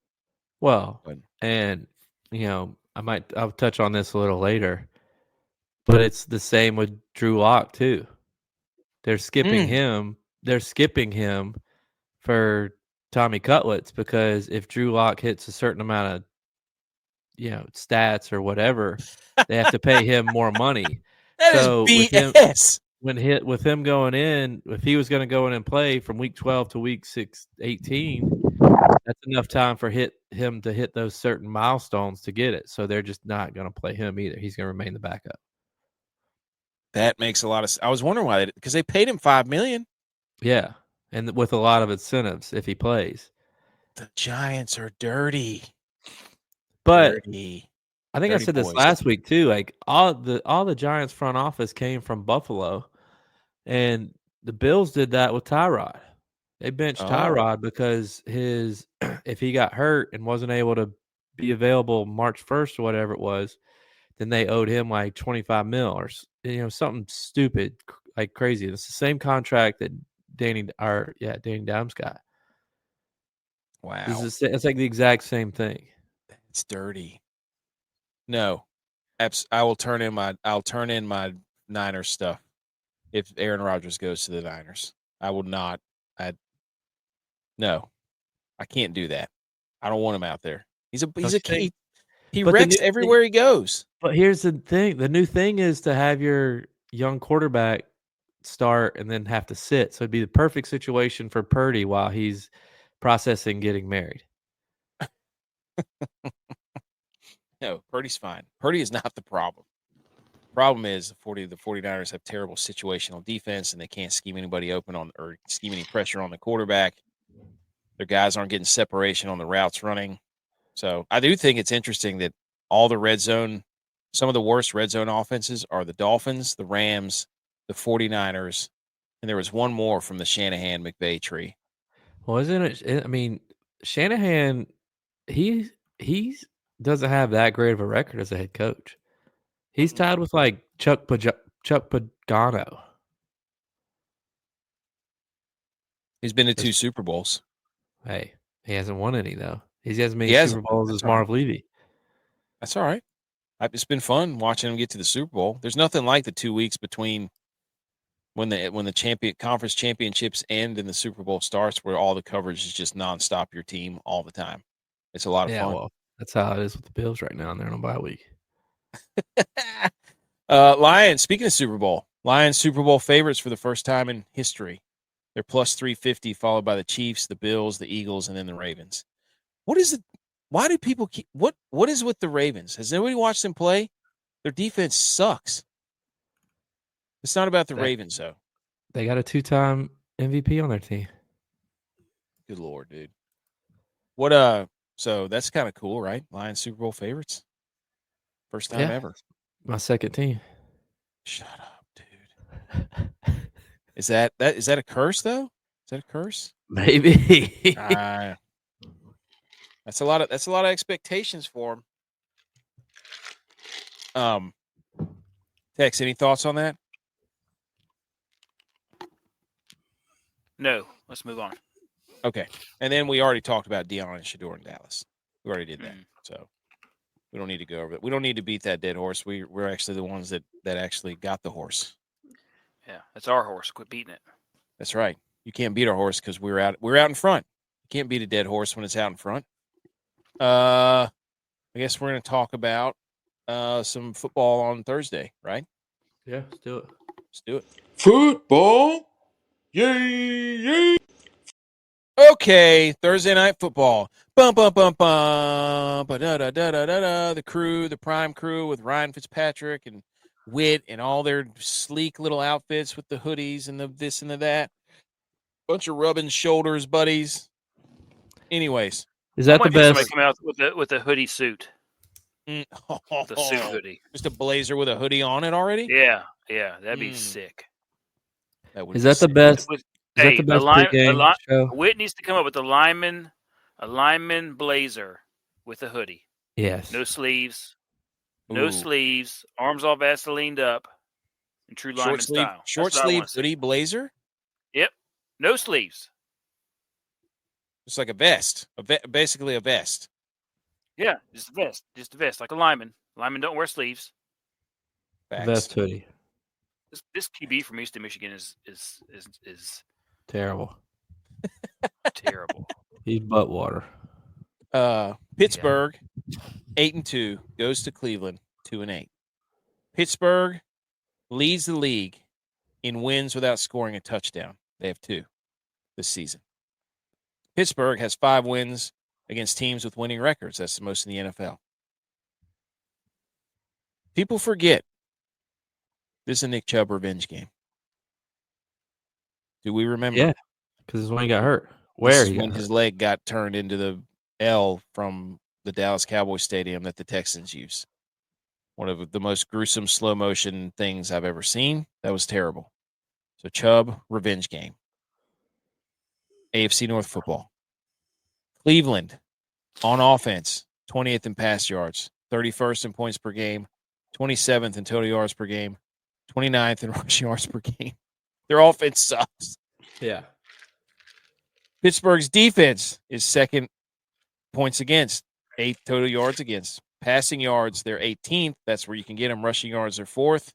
Well, and I'll touch on this a little later, but it's the same with Drew Lock too. They're skipping him. They're skipping him for Tommy Cutlets because if Drew Lock hits a certain amount of stats or whatever, they have to pay him more money. That so is BS. With him going in, if he was going to go in and play from week 12 to week 18, that's enough time for him to hit those certain milestones to get it. So they're just not going to play him either. He's going to remain the backup. That makes a lot of sense. I was wondering why because they paid him $5 million. Yeah, and with a lot of incentives if he plays. The Giants are dirty. But dirty. I think I said this last week too. Like all the Giants front office came from Buffalo, and the Bills did that with Tyrod. They benched Tyrod because if he got hurt and wasn't able to be available March 1st or whatever it was, then they owed him like $25 million or something stupid like crazy. It's the same contract that Danny Dimes got. Wow, it's like the exact same thing. It's dirty. No, I'll turn in my Niners stuff if Aaron Rodgers goes to the Niners. I will not. No, I can't do that. I don't want him out there. He's a key. He wrecks everywhere he goes. But here's the thing: the new thing is to have your young quarterback start and then have to sit. So it'd be the perfect situation for Purdy while he's processing getting married. No, Purdy's fine. Purdy is not the problem. The problem is the 49ers have terrible situational defense and they can't scheme anybody open or scheme any pressure on the quarterback. Their guys aren't getting separation on the routes running. So I do think it's interesting that all the red zone, some of the worst red zone offenses are the Dolphins, the Rams, the 49ers, and there was one more from the Shanahan-McVay tree. Well, isn't it? I mean, Shanahan, he doesn't have that great of a record as a head coach. He's tied with like Chuck Pagano. He's been to 2 Super Bowls. Hey, he hasn't won any though. He has as many Super Bowls as Marv Levy. That's all right. It's been fun watching him get to the Super Bowl. There's nothing like the 2 weeks between when the conference championships end and the Super Bowl starts, where all the coverage is just nonstop your team all the time. It's a lot of fun. Well, that's how it is with the Bills right now, and they're on a bye week. Lions. Speaking of Super Bowl, Lions Super Bowl favorites for the first time in history. They're plus 350, followed by the Chiefs, the Bills, the Eagles, and then the Ravens. What is it? Why do people keep what is with the Ravens? Has anybody watched them play? Their defense sucks. It's not about the Ravens, though. They got a 2-time MVP on their team. Good Lord, dude. What so that's kind of cool, right? Lions Super Bowl favorites. First time ever. My second team. Shut up, dude. Is that a curse though? Is that a curse? Maybe. That's a lot of expectations for him. Tex, any thoughts on that? No. Let's move on. Okay. And then we already talked about Deion and Shedeur in Dallas. We already did that. So we don't need to go over that. We don't need to beat that dead horse. We're actually the ones that actually got the horse. Yeah, that's our horse. Quit beating it. That's right. You can't beat our horse because we're out in front. You can't beat a dead horse when it's out in front. I guess we're going to talk about some football on Thursday, right? Yeah, let's do it. Let's do it. Football. Yay. Okay, Thursday night football. Bum bum bum bum. Da-da-da-da-da-da. The prime crew with Ryan Fitzpatrick and Witt and all their sleek little outfits with the hoodies and the this and the that. Bunch of rubbing shoulders, buddies. Anyways, is that the best? Somebody come out with a hoodie suit. The suit hoodie. Just a blazer with a hoodie on it already? Yeah, that'd be sick. Is that the best? Is that the best pregame show? Whit needs to come up with a lineman blazer with a hoodie. Yes. No sleeves. No sleeves. Arms all Vaselined up. In true lineman style. Short sleeve hoodie blazer? Yep. No sleeves. It's like a vest. Basically a vest. Yeah, just a vest. Just a vest, like a lineman. Linemen don't wear sleeves. Facts. Vest hoodie. This QB from Eastern Michigan is terrible. Terrible. He's butt water. Pittsburgh, 8-2, goes to Cleveland, 2-8. Pittsburgh leads the league in wins without scoring a touchdown. They have 2 this season. Pittsburgh has 5 wins against teams with winning records. That's the most in the NFL. People forget this is a Nick Chubb revenge game. Do we remember? Yeah, because it's when he got hurt. When his leg got turned into the L from the Dallas Cowboys stadium that the Texans use. One of the most gruesome slow motion things I've ever seen. That was terrible. So Chubb, revenge game. AFC North football. Cleveland, on offense, 20th in pass yards, 31st in points per game, 27th in total yards per game, 29th in rushing yards per game. Their offense sucks. Yeah. Pittsburgh's defense is 2nd points against, 8th total yards against. Passing yards, they're 18th. That's where you can get them. Rushing yards, they're 4th.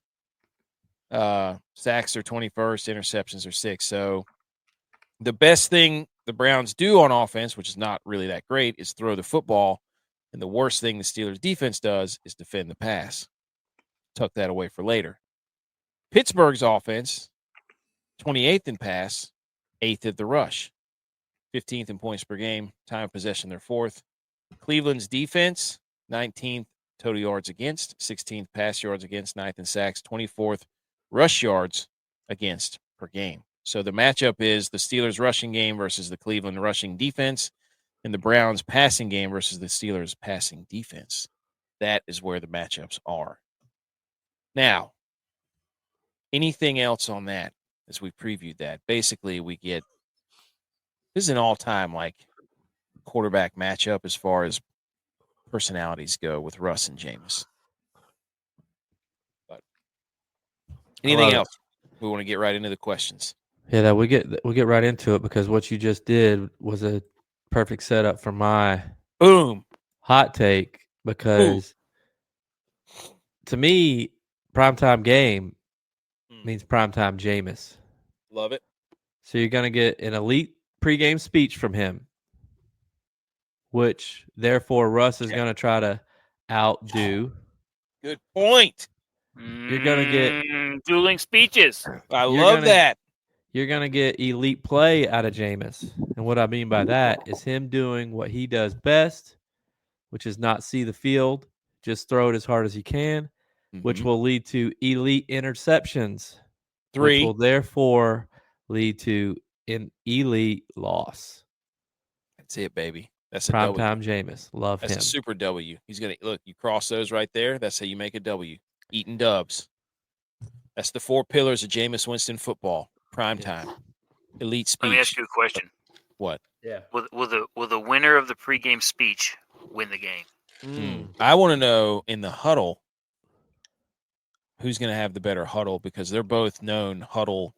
Sacks are 21st. Interceptions are 6th. So the best thing the Browns do on offense, which is not really that great, is throw the football. And the worst thing the Steelers' defense does is defend the pass. Tuck that away for later. Pittsburgh's offense, 28th in pass, 8th at the rush, 15th in points per game. Time of possession, they're 4th. Cleveland's defense, 19th total yards against, 16th pass yards against, 9th in sacks, 24th rush yards against per game. So the matchup is the Steelers' rushing game versus the Cleveland rushing defense, and the Browns' passing game versus the Steelers' passing defense. That is where the matchups are. Now, anything else on that as we previewed that? Basically, we get this is an all-time quarterback matchup as far as personalities go with Russ and Jameis. But anything else? We want to get right into the questions. Yeah, we'll get right into it because what you just did was a perfect setup for my hot take because to me, primetime game means primetime Jameis. Love it. So you're going to get an elite pregame speech from him, which therefore Russ is going to try to outdo. Good point. You're going to get dueling speeches. I love that. You're going to get elite play out of Jameis. And what I mean by that is him doing what he does best, which is not see the field, just throw it as hard as he can, which will lead to elite interceptions. 3. Which will therefore lead to an elite loss. That's it, baby. That's a primetime Jameis. Love him. That's a super W. He's going to look, you cross those right there. That's how you make a W. Eating dubs. That's the 4 pillars of Jameis Winston football. Primetime. Elite speech. Let me ask you a question. What? Yeah. Will the winner of the pregame speech win the game? I want to know in the huddle who's going to have the better huddle because they're both known huddle.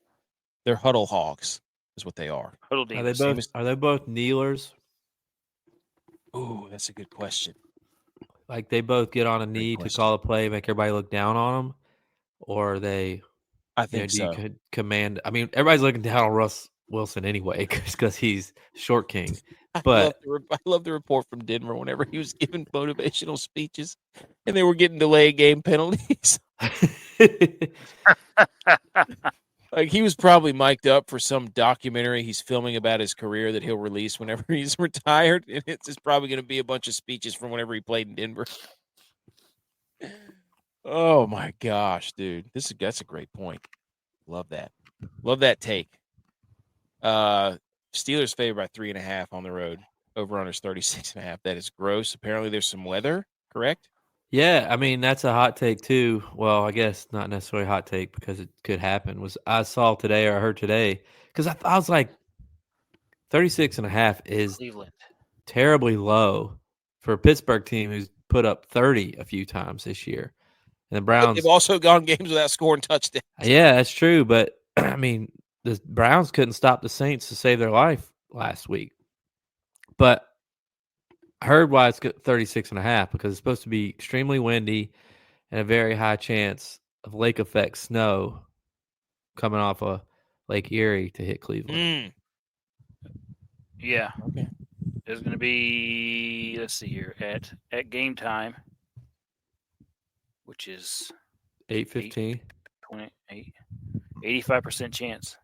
They're huddle hogs is what they are. Huddle demons. Are they both kneelers? Ooh, that's a good question. Like they both get on a knee to call a play, make everybody look down on them, or are they? I think so. Command. I mean, everybody's looking down on Russ Wilson anyway because he's short king. But I love the report from Denver whenever he was giving motivational speeches and they were getting delay game penalties. Like he was probably mic'd up for some documentary he's filming about his career that he'll release whenever he's retired. And it's just probably going to be a bunch of speeches from whenever he played in Denver. Oh my gosh, dude. That's a great point. Love that. Love that take. Steelers favored by 3.5 on the road. Over-under's 36.5. That is gross. Apparently there's some weather, correct? Yeah, I mean, that's a hot take too. Well, I guess not necessarily a hot take because it could happen. I saw today or I heard today because I was like 36.5 is Cleveland. terribly low for a Pittsburgh team who's put up 30 a few times this year. And the Browns. They've also gone games without scoring touchdowns. Yeah, that's true. But I mean, the Browns couldn't stop the Saints to save their life last week. But I heard why it's 36.5 because it's supposed to be extremely windy and a very high chance of lake effect snow coming off of Lake Erie to hit Cleveland. Yeah. Okay. There's going to be, let's see here, at game time, which is 8:15. 28, 85% chance.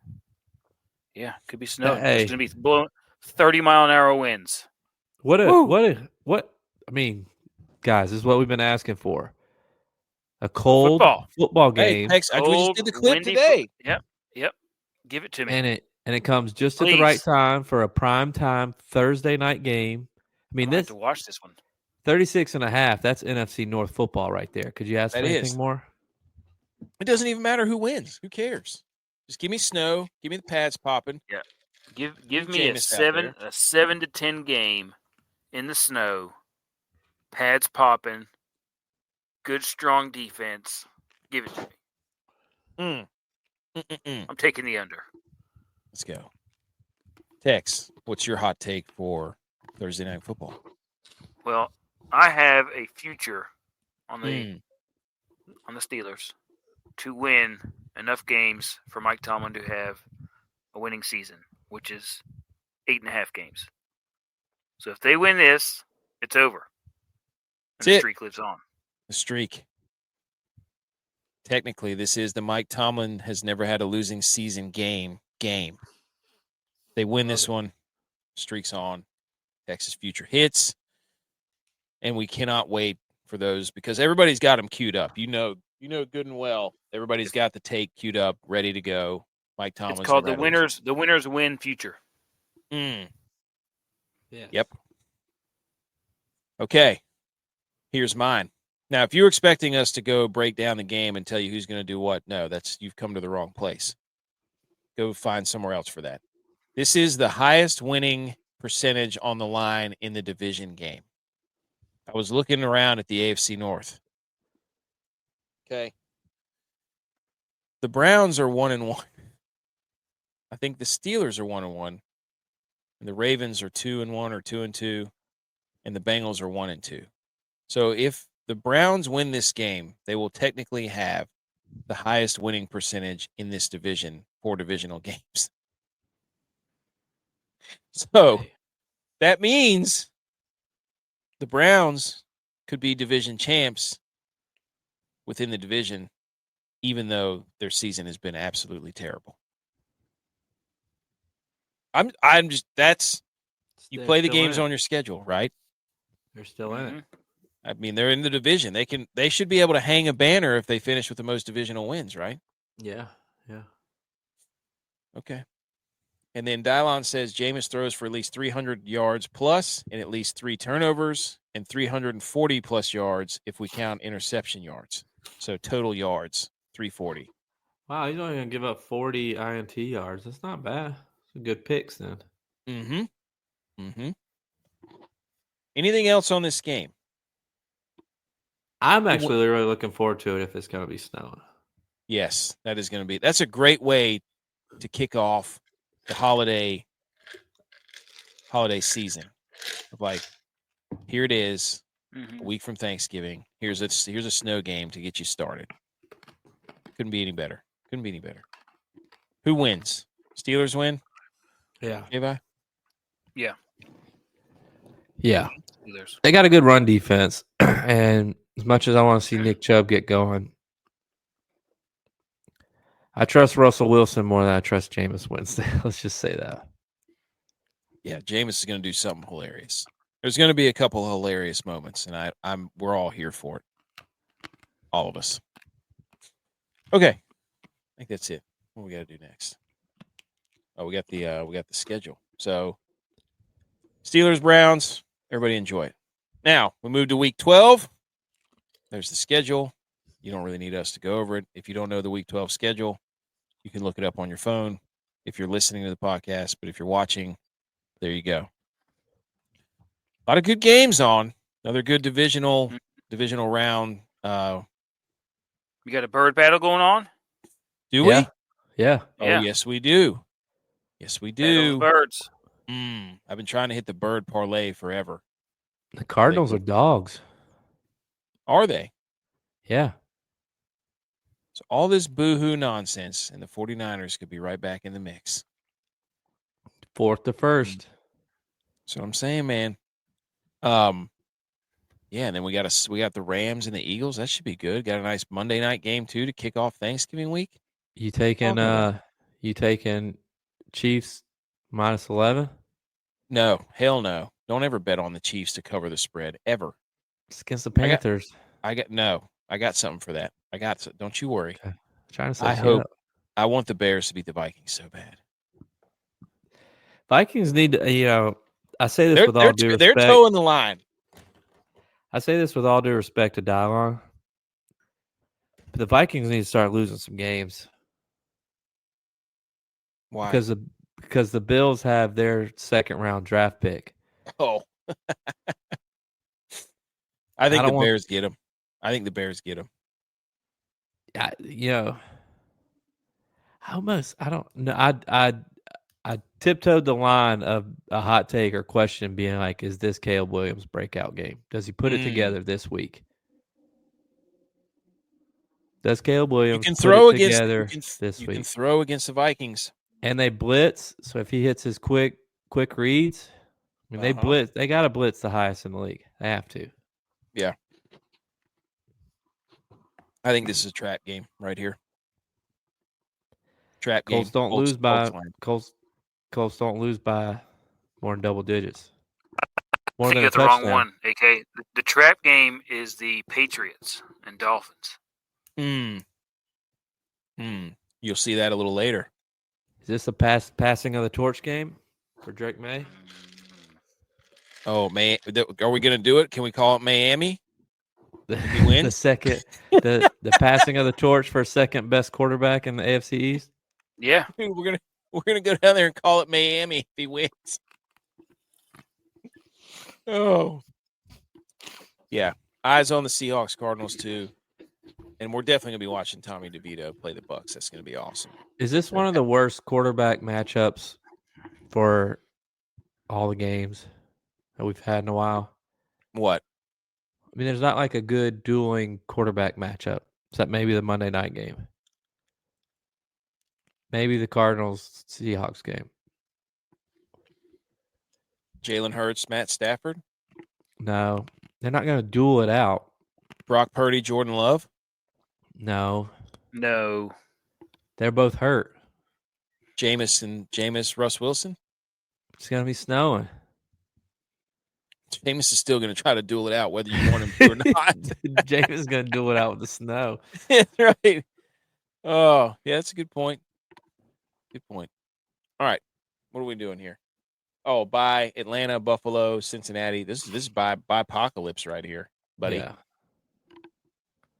Yeah, could be snow. Hey. It's going to be blowing 30-mile-an-hour winds. What? I mean, guys, this is what we've been asking for. A cold football game. Hey, Tex, we just did the clip today. Yep. Give it to me. And it comes just at the right time for a prime time Thursday night game. I mean, I have to watch this one. 36.5. That's NFC North football right there. Could you ask for anything more? It doesn't even matter who wins. Who cares? Just give me snow. Give me the pads popping. Yeah. Give me a 7 to 10 game in the snow. Pads popping. Good strong defense. Give it to me. I'm taking the under. Let's go. Tex, what's your hot take for Thursday Night Football? Well, I have a future on the Steelers to win enough games for Mike Tomlin to have a winning season, which is 8.5 games. So if they win this, it's over. And the streak lives on. The streak. Technically, this is the Mike Tomlin has never had a losing season game. They win this one, streaks on, Texas future hits, and we cannot wait for those because everybody's got them queued up. You know good and well. Everybody's got the take queued up, ready to go. Mike Tomlin. It's called the winners win future. Yeah. Yep. Okay. Here's mine. Now, if you're expecting us to go break down the game and tell you who's going to do what, no, you've come to the wrong place. Go find somewhere else for that. This is the highest winning percentage on the line in the division game. I was looking around at the AFC North. Okay. The Browns are 1-1. I think the Steelers are 1-1. And the Ravens are 2-1 or 2-2. And the Bengals are 1-2. So if the Browns win this game, they will technically have the highest winning percentage in this division for divisional games. So that means the Browns could be division champs within the division, even though their season has been absolutely terrible. I'm just you play the games on your schedule, right? They're still in it. I mean, they're in the division. They should be able to hang a banner if they finish with the most divisional wins, right? Yeah. Okay. And then Dylon says Jameis throws for at least 300 yards plus and at least 3 turnovers and 340 plus yards if we count interception yards. So total yards, 340. Wow, he's only going to give up 40 INT yards. That's not bad. Some good picks then. Mm-hmm. Anything else on this game? I'm actually really looking forward to it if it's going to be snowing. Yes, that's a great way to kick off the holiday season. Like, here it is, a week from Thanksgiving. Here's a snow game to get you started. Couldn't be any better. Who wins? Steelers win? Yeah. Levi? Yeah. Yeah. Steelers. They got a good run defense, and as much as I want to see Nick Chubb get going, I trust Russell Wilson more than I trust Jameis Winston. Let's just say that. Yeah, Jameis is going to do something hilarious. There's going to be a couple of hilarious moments, and we're all here for it. All of us. Okay, I think that's it. What we got to do next? Oh, we got the schedule. So, Steelers, Browns, everybody enjoy it. Now we move to week 12. There's the schedule. You don't really need us to go over it. If you don't know the Week 12 schedule, you can look it up on your phone if you're listening to the podcast. But if you're watching, there you go. A lot of good games on. Another good divisional round. We got a bird battle going on. Do we? Yeah. Oh, Yeah. yes, we do. Yes, we Battle of do. the birds. I've been trying to hit the bird parlay forever. The Cardinals are dogs. Are they? Yeah. So all this boo-hoo nonsense, and the 49ers could be right back in the mix. 4th to 1st. That's what I'm saying, man. Yeah, and then we got the Rams and the Eagles. That should be good. Got a nice Monday night game too to kick off Thanksgiving week. You taking Chiefs minus 11? No, hell no. Don't ever bet on the Chiefs to cover the spread ever. It's against the Panthers. I got something for that. Don't you worry. Okay. Trying to set you up. I want the Bears to beat the Vikings so bad. Vikings need to, I say this with all due respect. They're towing the line. I say this with all due respect to Dylon. But the Vikings need to start losing some games. Why? Because the Bills have their 2nd round draft pick. Oh. I think the Bears get them. I think the Bears get them. I tiptoed the line of a hot take or question being like, is this Caleb Williams' breakout game? Does he put it together this week? Does Caleb Williams put it together this week? You can throw against the Vikings. And they blitz, so if he hits his quick reads, I mean, they blitz. They got to blitz the highest in the league. They have to. Yeah. I think this is a trap game right here. Trap game. Colts don't lose by more than double digits. I think you got the wrong one, AK. The trap game is the Patriots and Dolphins. You'll see that a little later. Is this a passing of the torch game for Drake May? Oh, man. Are we going to do it? Can we call it Miami? He wins? the passing of the torch for second best quarterback in the AFC East? Yeah. We're gonna go down there and call it Miami if he wins. Oh. Yeah. Eyes on the Seahawks, Cardinals too. And we're definitely gonna be watching Tommy DeVito play the Bucs. That's gonna be awesome. Is this one of the worst quarterback matchups for all the games that we've had in a while? What? I mean, there's not like a good dueling quarterback matchup, except maybe the Monday night game. Maybe the Cardinals-Seahawks game. Jalen Hurts, Matt Stafford? No. They're not going to duel it out. Brock Purdy, Jordan Love? No. They're both hurt. Jameis, Russ Wilson? It's going to be snowing. Jameis is still going to try to duel it out whether you want him to or not. Jameis is going to duel it out with the snow. Right. Oh, yeah, that's a good point. Good point. All right. What are we doing here? Oh, by Atlanta, Buffalo, Cincinnati. This is by apocalypse right here, buddy. Yeah.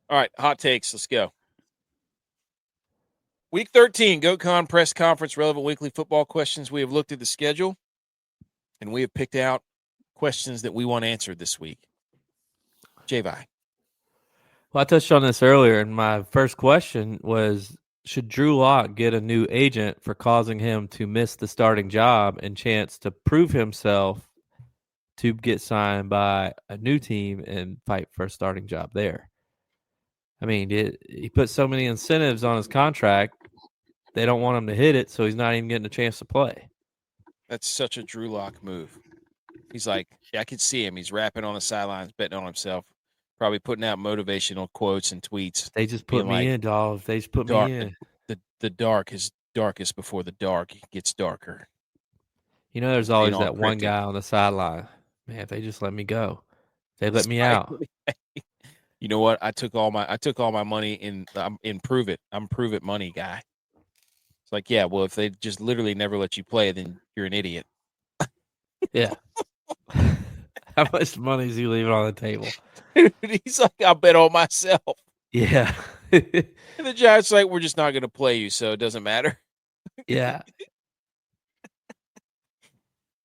All right, hot takes. Let's go. Week 13, GoatCon press conference, relevant weekly football questions. We have looked at the schedule, and we have picked out questions that we want answered this week. J-Vi. Well, I touched on this earlier, and my first question was, should Drew Lock get a new agent for causing him to miss the starting job and chance to prove himself to get signed by a new team and fight for a starting job there? I mean, he put so many incentives on his contract, they don't want him to hit it, so he's not even getting a chance to play. That's such a Drew Lock move. He's like, I could see him. He's rapping on the sidelines, betting on himself, probably putting out motivational quotes and tweets. They just put me in, dog. They just put me in. The dark is darkest before the dark gets darker. You know, there's always that one guy on the sideline. Man, if they just let me go, they let me out. You know what? I took all my money in Prove It. I'm Prove It money guy. It's like, yeah, well, if they just literally never let you play, then you're an idiot. Yeah. How much money is he leaving on the table? Dude, he's like, I'll bet on myself. Yeah. And the Giants are like, we're just not going to play you, so it doesn't matter. Yeah.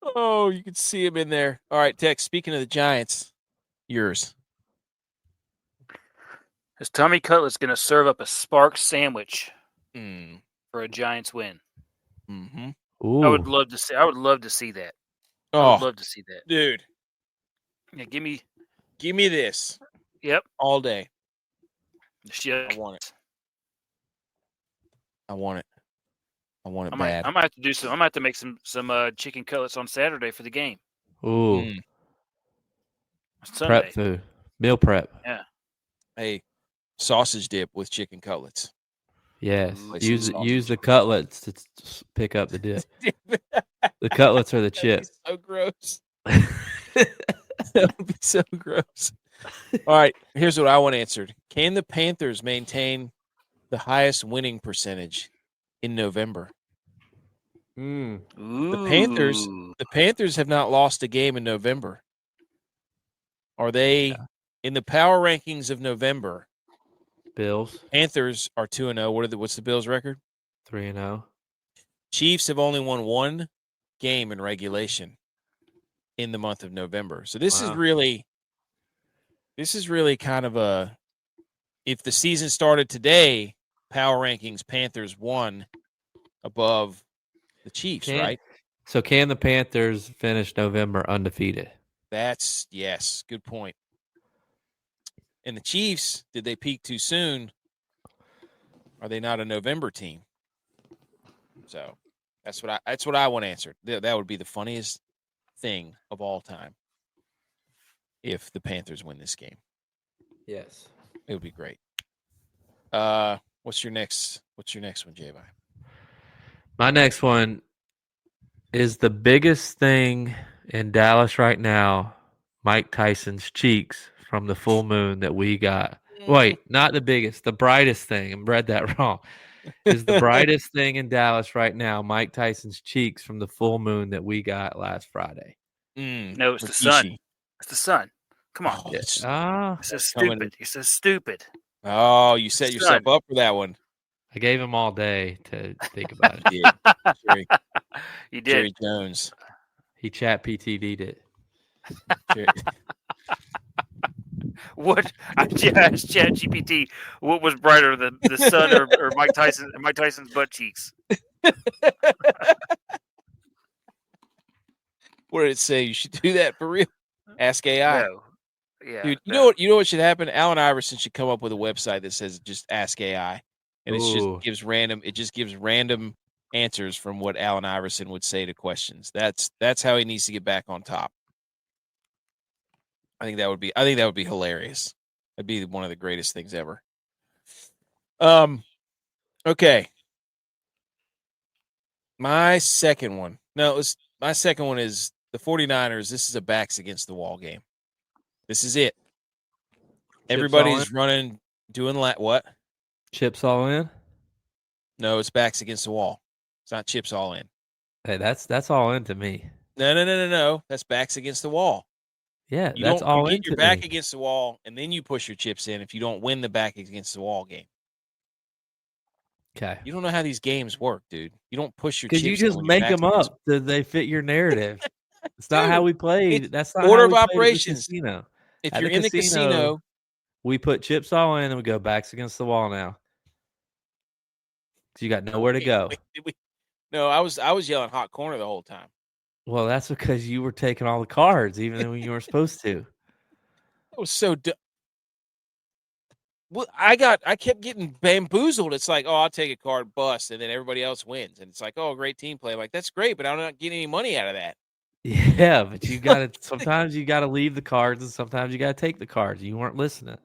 Oh, you can see him in there. All right, Tex, speaking of the Giants, yours. Is Tommy Cutlass going to serve up a spark sandwich Mm. for a Giants win? Mm-hmm. Ooh. I would love to see that. I would love to see that. Dude. Yeah, give me this. Yep. All day. Shit. I want it. I want it I bad. might have to do some. I might have to make some chicken cutlets on Saturday for the game. Ooh. Sunday. Prep food. Meal prep. Yeah. Hey, sausage dip with chicken cutlets. Yes. Like Use the cutlets to pick up the dip. The cutlets are the chip. So gross. That would be so gross. All right, here's what I want answered. Can the Panthers maintain the highest winning percentage in November? Mm. The Panthers have not lost a game in November. Are they in the power rankings of November? Bills. Panthers are 2-0. What's the Bills' record? 3-0. Chiefs have only won one game in regulation in the month of November. So this is really kind of a, if the season started today, power rankings, Panthers won above the Chiefs, right? So can the Panthers finish November undefeated? Yes, good point. And the Chiefs, did they peak too soon? Are they not a November team? So that's what I want answered. That would be the funniest thing of all time if the Panthers win this game. Yes. It would be great. What's your next one, J-Vi? My next one is the biggest thing in Dallas right now, Mike Tyson's cheeks from the full moon that we got. Wait, not the biggest, the brightest thing. I read that wrong. Is the brightest thing in Dallas right now Mike Tyson's cheeks from the full moon that we got last Friday? No, it's the sun. It's the sun. Come on. Oh, You're so stupid. You're so stupid. Oh, you set yourself up for that one. I gave him all day to think about it. Yeah. You did. Jerry Jones. He chat PTD'd it. What? I asked ChatGPT what was brighter, the sun or Mike Tyson's butt cheeks. What did it say? You should do that for real. Ask AI. No. Yeah. Dude, you know what should happen? Allen Iverson should come up with a website that says just ask AI. And it just gives random answers from what Allen Iverson would say to questions. That's how he needs to get back on top. I think that would be hilarious. That'd be one of the greatest things ever. Okay. My second one is the 49ers. This is a backs against the wall game. This is it. Everybody's running, doing what? Chips all in? No, it's backs against the wall. It's not chips all in. Hey, that's all in to me. No. That's backs against the wall. Yeah, you that's all in. You get your back against the wall, and then you push your chips in if you don't win the back against the wall game. Okay. You don't know how these games work, dude. You don't push your chips in. Because you just make them up so they fit your narrative. It's not how we play. That's not order how we of operations. Play at the casino. If you're in the casino, we put chips all in and we go backs against the wall now. So you got nowhere to go. No, I was yelling hot corner the whole time. Well, that's because you were taking all the cards, even when you weren't supposed to. That was so dumb. Well, I kept getting bamboozled. It's like, oh, I'll take a card, bust, and then everybody else wins. And it's like, oh, great team play. I'm like, that's great, but I'm not getting any money out of that. Yeah, but you got to sometimes you got to leave the cards, and sometimes you got to take the cards. You weren't listening.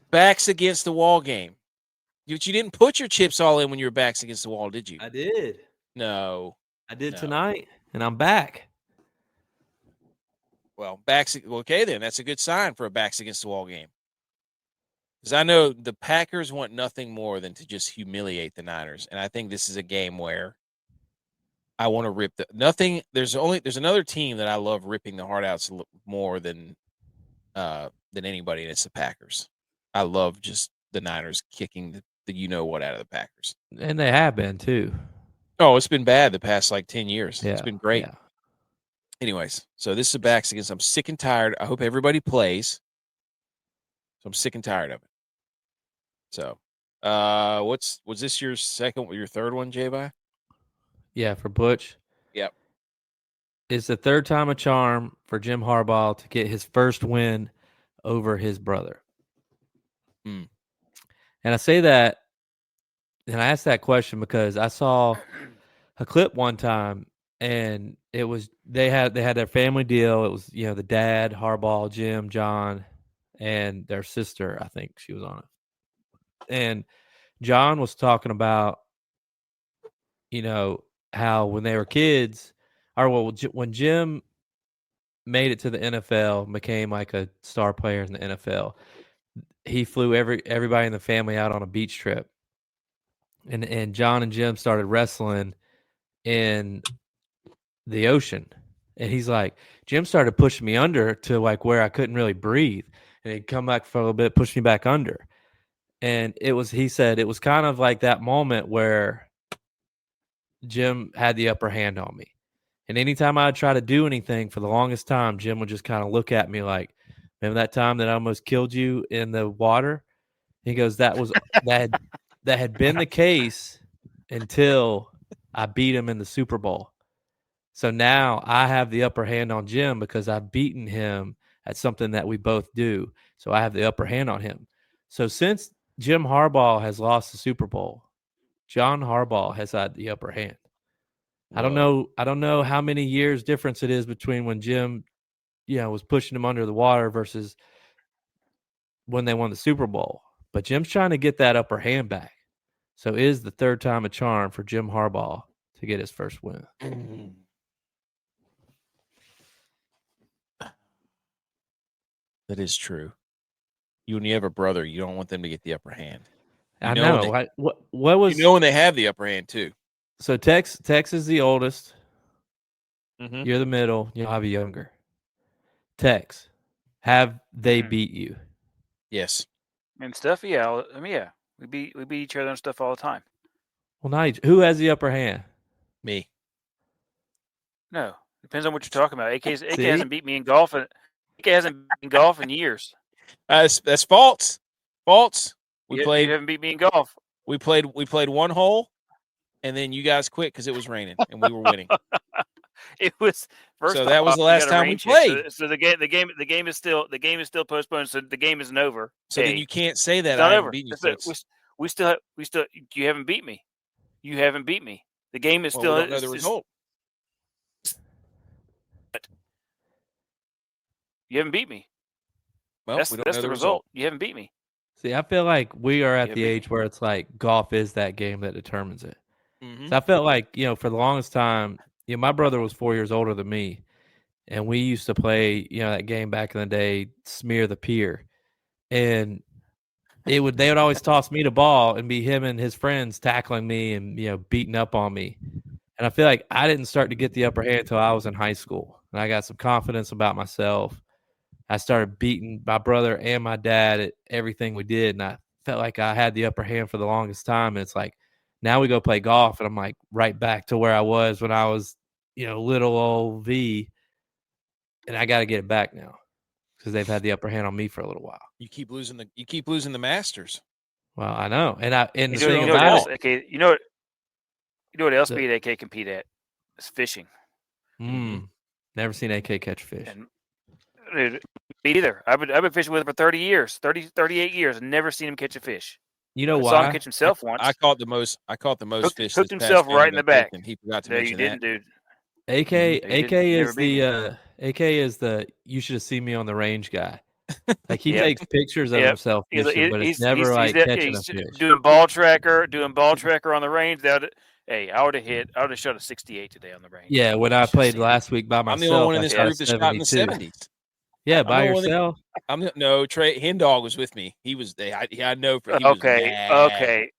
Backs against the wall game. You didn't put your chips all in when you were backs against the wall, did you? I did. No. I did tonight, and I'm back. Well, okay, then. That's a good sign for a backs against the wall game. Because I know the Packers want nothing more than to just humiliate the Niners. And I think this is a game where I want to rip nothing. There's another team that I love ripping the heart out more than anybody, and it's the Packers. I love just the Niners kicking the you know what out of the Packers, and they have been too. Oh, it's been bad the past 10 years. Yeah, it's been great. Yeah. Anyways, so this is a backs against. I'm sick and tired. I hope everybody plays. So I'm sick and tired of it. So, was this your third one, J-Vi? Yeah, for Butch. Yep. It's the third time a charm for Jim Harbaugh to get his first win over his brother. And I say that, and I asked that question because I saw a clip one time, and it was they had their family deal. It was the dad, Harbaugh, Jim, John, and their sister. I think she was on it. And John was talking about how when they were kids, when Jim made it to the NFL, became like a star player in the NFL, he flew everybody in the family out on a beach trip. And John and Jim started wrestling in the ocean. And he's like, Jim started pushing me under to where I couldn't really breathe. And he'd come back for a little bit, push me back under. And he said it was kind of like that moment where Jim had the upper hand on me. And anytime I'd try to do anything, for the longest time, Jim would just kind of look at me like, remember that time that I almost killed you in the water? He goes, that had been the case until I beat him in the Super Bowl. So now I have the upper hand on Jim because I've beaten him at something that we both do. So I have the upper hand on him. So since Jim Harbaugh has lost the Super Bowl, John Harbaugh has had the upper hand. Whoa. I don't know how many years difference it is between when Jim, was pushing him under the water versus when they won the Super Bowl. But Jim's trying to get that upper hand back. So it is the third time a charm for Jim Harbaugh to get his first win. That is true. When you have a brother, you don't want them to get the upper hand. I know. What was when they have the upper hand too? So Tex is the oldest. Mm-hmm. You're the middle. You'll have a younger. Tex, have they beat you? Yes. And stuff, yeah. I mean, yeah. We beat each other and stuff all the time. Well, now who has the upper hand? Me. No, depends on what you're talking about. AK hasn't beat me in golf. AK hasn't beat in golf in years. That's false. False. You haven't beat me in golf. We played one hole, and then you guys quit because it was raining and we were winning. It was so that was the last time we played. So the game is still postponed. So the game isn't over. So then you can't say that I haven't beaten you. We still you haven't beat me. You haven't beat me. The game is still. We don't know the result. You haven't beat me. Well, that's the result. You haven't beat me. See, I feel like we are at the age where it's like golf is that game that determines it. Mm-hmm. So I felt like, for the longest time, my brother was 4 years older than me, and we used to play, that game back in the day, Smear the Pier, and they would always toss me the ball and be him and his friends tackling me and beating up on me. And I feel like I didn't start to get the upper hand until I was in high school, and I got some confidence about myself. I started beating my brother and my dad at everything we did, and I felt like I had the upper hand for the longest time. And it's like, now we go play golf, and I'm like right back to where I was when I was, little old V, and I got to get it back now because they've had the upper hand on me for a little while. You keep losing the Masters. Well, I know, and the thing about it, you know what else AK compete at? It's fishing. Never seen AK catch fish. Me either. I've been fishing with him for 30 years, 38 years, and never seen him catch a fish. You know why? I saw him catch himself once. I caught the most fish. Hooked himself right in the back. And he forgot to mention that. Dude. AK is the you should have seen me on the range guy. Like he takes pictures of himself fishing, but it's never catching a fish. Doing ball tracker on the range. I would have shot a 68 today on the range. Yeah, when I played last week by myself. I'm the only one in this group that shot in the 70s. Yeah, by yourself. No, Trey Hen Dog was with me. He was. I know. Okay.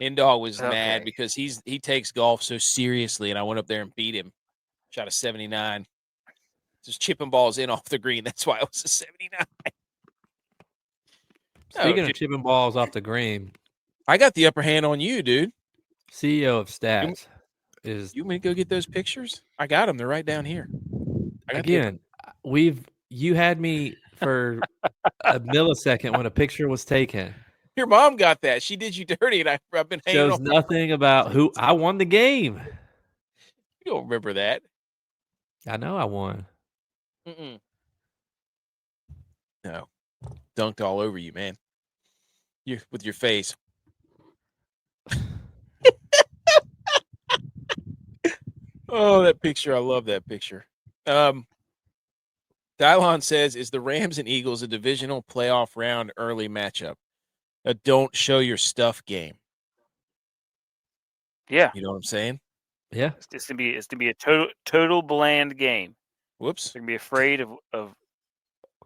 Indog was Okay. mad because he takes golf so seriously, and I went up there and beat him. Shot a 79. Just chipping balls in off the green. That's why it was a 79. Speaking of chipping balls off the green, I got the upper hand on you, dude. CEO of Stats is You want me to go get those pictures? I got them. They're right down here. You had me for a millisecond when a picture was taken. Your mom got that. She did you dirty, and I've been hanging Shows on. nothing about who I won the game. You don't remember that? I know I won. Mm-mm. No, dunked all over you, man. You with your face. Oh, that picture! I love that picture. Dylon says, "Is the Rams and Eagles a divisional playoff round early matchup? A don't show your stuff game." Yeah, You know what I'm saying? Yeah, it's gonna be a total bland game. Whoops. They're gonna be afraid of.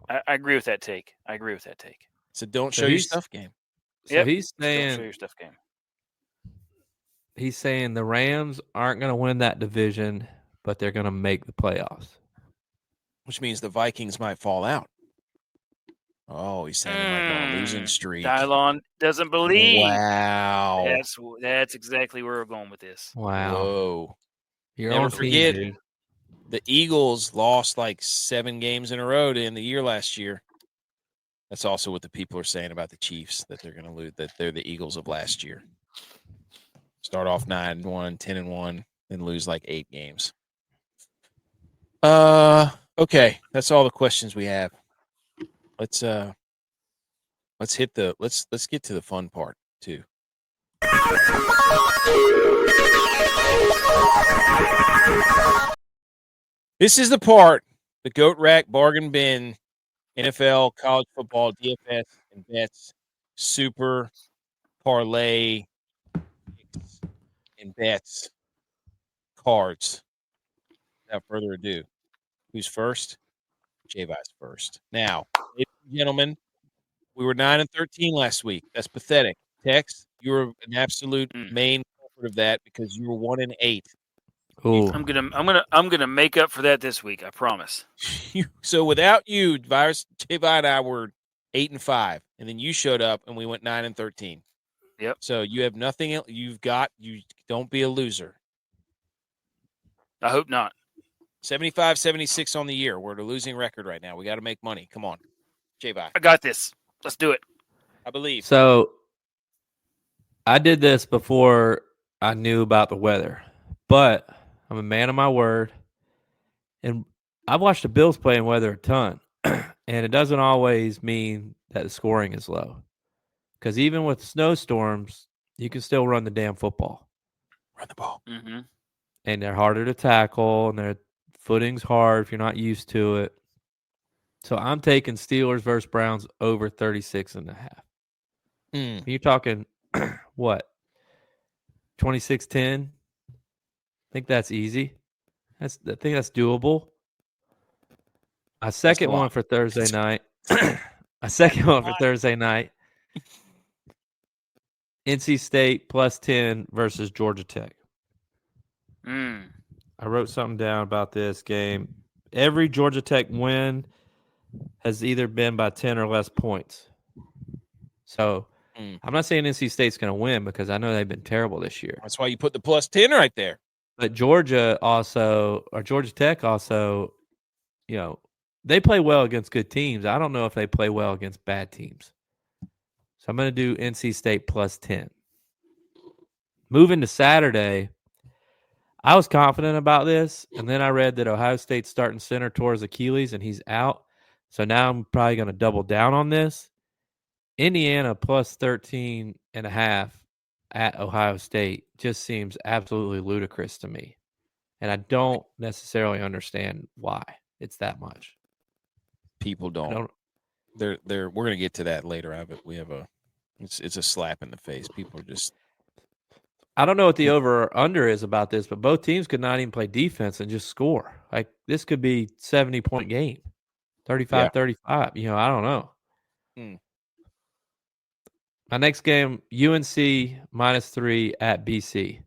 I agree with that take. It's a don't So show your he's- stuff game. So Yep. he's Don't show saying your stuff game. the Rams aren't going to win that division, but they're going to make the playoffs. Which means the Vikings might fall out. Oh, he's saying they might go on a losing streak. Dylon doesn't believe. Wow. That's exactly where we're going with this. Wow. Whoa. You're Never on forget. team, dude. The Eagles lost like 7 games in a row to end the year last year. That's also what the people are saying about the Chiefs, that they're going to lose, that they're the Eagles of last year. Start off 9-1, 10-1, then lose like 8 games. Okay, that's all the questions we have. Let's get to the fun part too. This is the part, the Goat Rack Bargain Bin, NFL, college football, DFS, and bets, super parlay, picks, and bets, cards. Without further ado, who's first? J-Vi's first. Now, ladies and gentlemen, we were 9-13 last week. That's pathetic. Tex, you were an absolute main culprit of that because you were 1-8. Ooh. I'm gonna make up for that this week. I promise. So without you, Virus, J-Vi and I were 8-5, and then you showed up and we went 9-13. Yep. So you have nothing else. You don't be a loser. I hope not. 75-76 on the year. We're at a losing record right now. We got to make money. Come on, J-Vi. I got this. Let's do it. I believe. So I did this before I knew about the weather, but I'm a man of my word. And I've watched the Bills play in weather a ton, and it doesn't always mean that the scoring is low. Because even with snowstorms, you can still run the damn football. Run the ball. Mm-hmm. And they're harder to tackle, and their footing's hard if you're not used to it. So I'm taking Steelers versus Browns over 36.5. You're talking, what, 26-10? I think that's easy. I think that's doable. A second one for Thursday night. NC State +10 versus Georgia Tech. I wrote something down about this game. Every Georgia Tech win has either been by 10 or less points. So I'm not saying NC State's going to win because I know they've been terrible this year. That's why you put the +10 right there. But Georgia Tech also, they play well against good teams. I don't know if they play well against bad teams. So I'm going to do NC State +10. Moving to Saturday, I was confident about this, and then I read that Ohio State's starting center tore his Achilles, and he's out. So now I'm probably going to double down on this. Indiana +13.5 at Ohio State just seems absolutely ludicrous to me. And I don't necessarily understand why it's that much. People don't. We're going to get to that later. It's a slap in the face. People are just. I don't know what the over or under is about this, but both teams could not even play defense and just score. Like this could be 70-point game, 35-35. I don't know. My next game, UNC -3 at BC.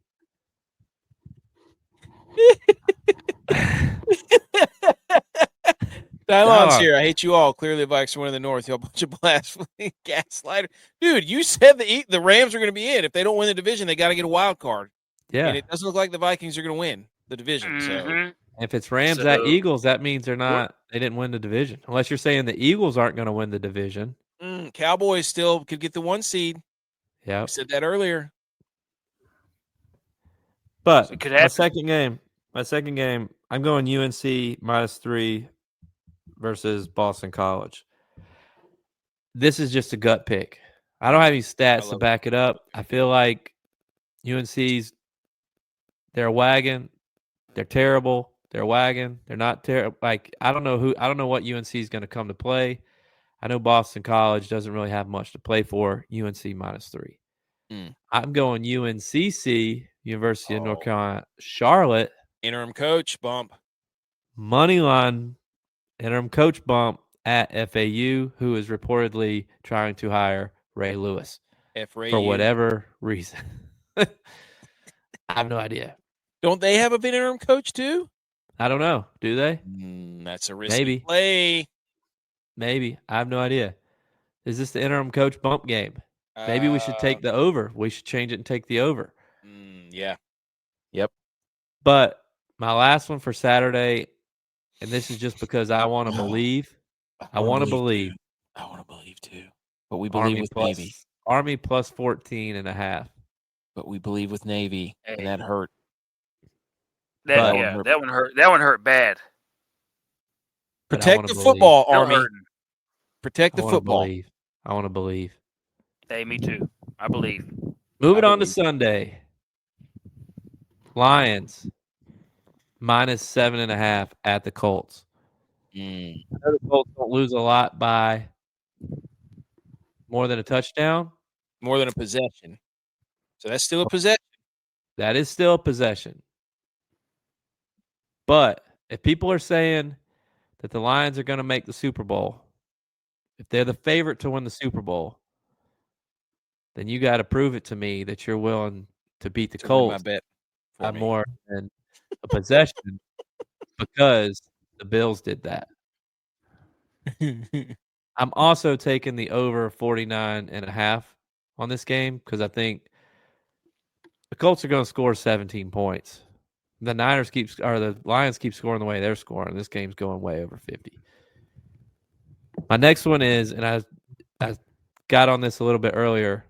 Dylon's Dog. here. I hate you all. Clearly, the Vikes are winning the North. Y'all bunch of blasphemy gaslighter. Dude, you said the Rams are going to be in. If they don't win the division, they got to get a wild card. Yeah. And it doesn't look like the Vikings are going to win the division. So if it's Rams at Eagles, that means they didn't win the division. Unless you're saying the Eagles aren't going to win the division. Cowboys still could get the 1 seed. Yeah. We said that earlier. But my second game, I'm going UNC -3 versus Boston College. This is just a gut pick. I don't have any stats to back it up. I feel like UNC's they're a wagon. They're terrible. They're a wagon. They're not terrible. Like I don't know what UNC is going to come to play. I know Boston College doesn't really have much to play for. UNC -3. I'm going UNCC, University of North Carolina, Charlotte. Interim coach bump. Moneyline interim coach bump at FAU, who is reportedly trying to hire Ray Lewis for whatever reason. I have no idea. Don't they have an interim coach too? I don't know. Do they? That's a risky play. Maybe. I have no idea. Is this the interim coach bump game? Maybe we should take the over. We should change it and take the over. Yeah. Yep. But my last one for Saturday, and this is just because I want to believe. I want to believe. I want to believe too. But we believe with Navy. Army plus 14.5. But we believe with Navy, and that hurt. That one hurt. That one hurt bad. Protect the football, Army. Protect the football. I want to believe. Hey, me too. I believe. Moving on to Sunday. Lions -7.5 at the Colts. I know the Colts don't lose a lot by more than a touchdown. More than a possession. So that's still a possession. That is still a possession. But if people are saying that the Lions are going to make the Super Bowl, if they're the favorite to win the Super Bowl, then you got to prove it to me that you're willing to beat the Colts. My bet by more than a possession because the Bills did that. I'm also taking the over 49.5 on this game because I think the Colts are going to score 17 points. The Lions keep scoring the way they're scoring. This game's going way over 50. My next one is, and I got on this a little bit earlier,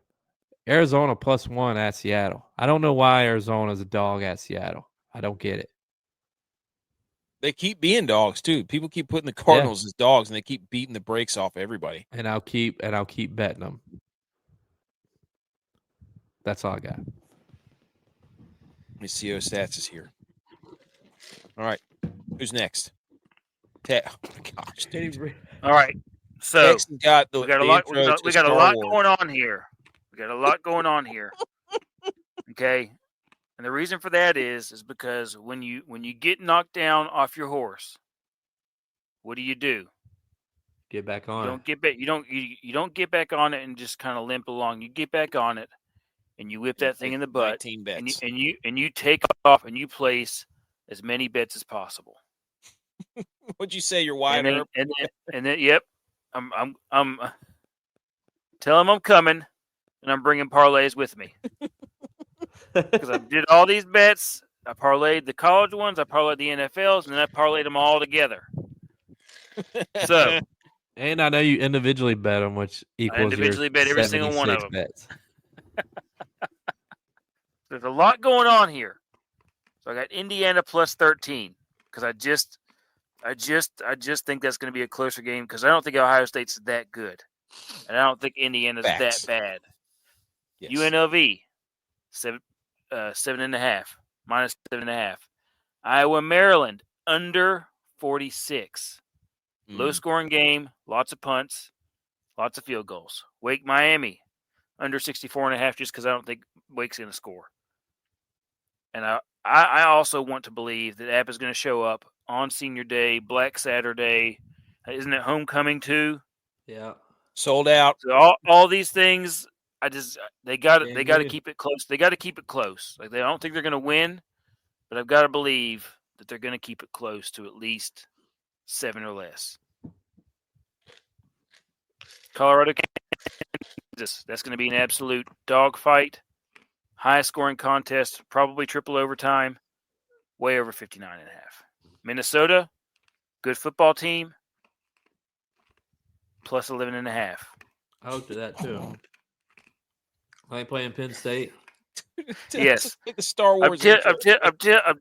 Arizona +1 at Seattle. I don't know why Arizona's a dog at Seattle. I don't get it. They keep being dogs too. People keep putting the Cardinals as dogs, and they keep beating the brakes off everybody. And I'll keep betting them. That's all I got. Let me see who stats is here. All right, who's next? Oh my gosh, dude. All right, so we got a lot going on here. We got a lot going on here. Okay. And the reason for that is because when you get knocked down off your horse, what do? Get back on. You don't get back on it and just kind of limp along. You get back on it and you whip that thing in the butt. 19 bets. And you take off and you place as many bets as possible. What'd you say? You're wide up? And then yep. I'm tell them I'm coming and I'm bringing parlays with me. Because I did all these bets. I parlayed the college ones, I parlayed the NFLs, and then I parlayed them all together. So, and I know you individually bet them, which equals I individually bet every single one of them. Bets. There's a lot going on here. So I got Indiana +13 because I just think that's going to be a closer game because I don't think Ohio State's that good, and I don't think Indiana's that bad. Yes. UNLV 7.5 -7.5. Iowa, Maryland under 46. Low scoring game, lots of punts, lots of field goals. Wake, Miami under 64.5 just because I don't think Wake's going to score. And I also want to believe that App is going to show up on Senior Day, Black Saturday. Isn't it homecoming too? Yeah. Sold out. So all these things they got Game to dude. keep it close. They got to keep it close. Like, I don't think they're going to win, but I've got to believe that they're going to keep it close to at least 7 or less. Colorado, Kansas. That's going to be an absolute dogfight. Highest scoring contest, probably triple overtime, way over 59.5. Minnesota, good football team, plus 11.5. I looked at that too. Are they playing Penn State? Yes. Like the Star I'm Wars. intro.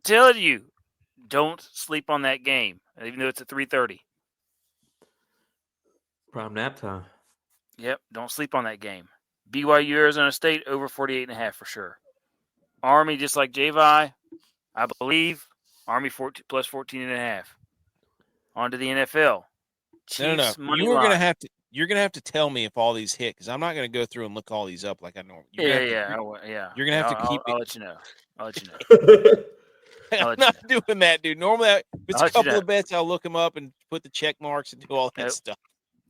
telling you, don't sleep on that game, even though it's at 3:30. Prime nap time. Yep, don't sleep on that game. BYU Arizona State over 48.5 for sure. Army, just like J-Vi, I believe Army 14, plus 14.5. On to the NFL. Chiefs No. money You're line. gonna have to tell me if all these hit because I'm not gonna go through and look all these up like I normally. Yeah. You're gonna have to keep I'll it. let you know. I'm let not you doing that, dude. Normally, if it's I'll a let you couple know. of bets, I'll look them up and put the check marks and do all that Nope. stuff.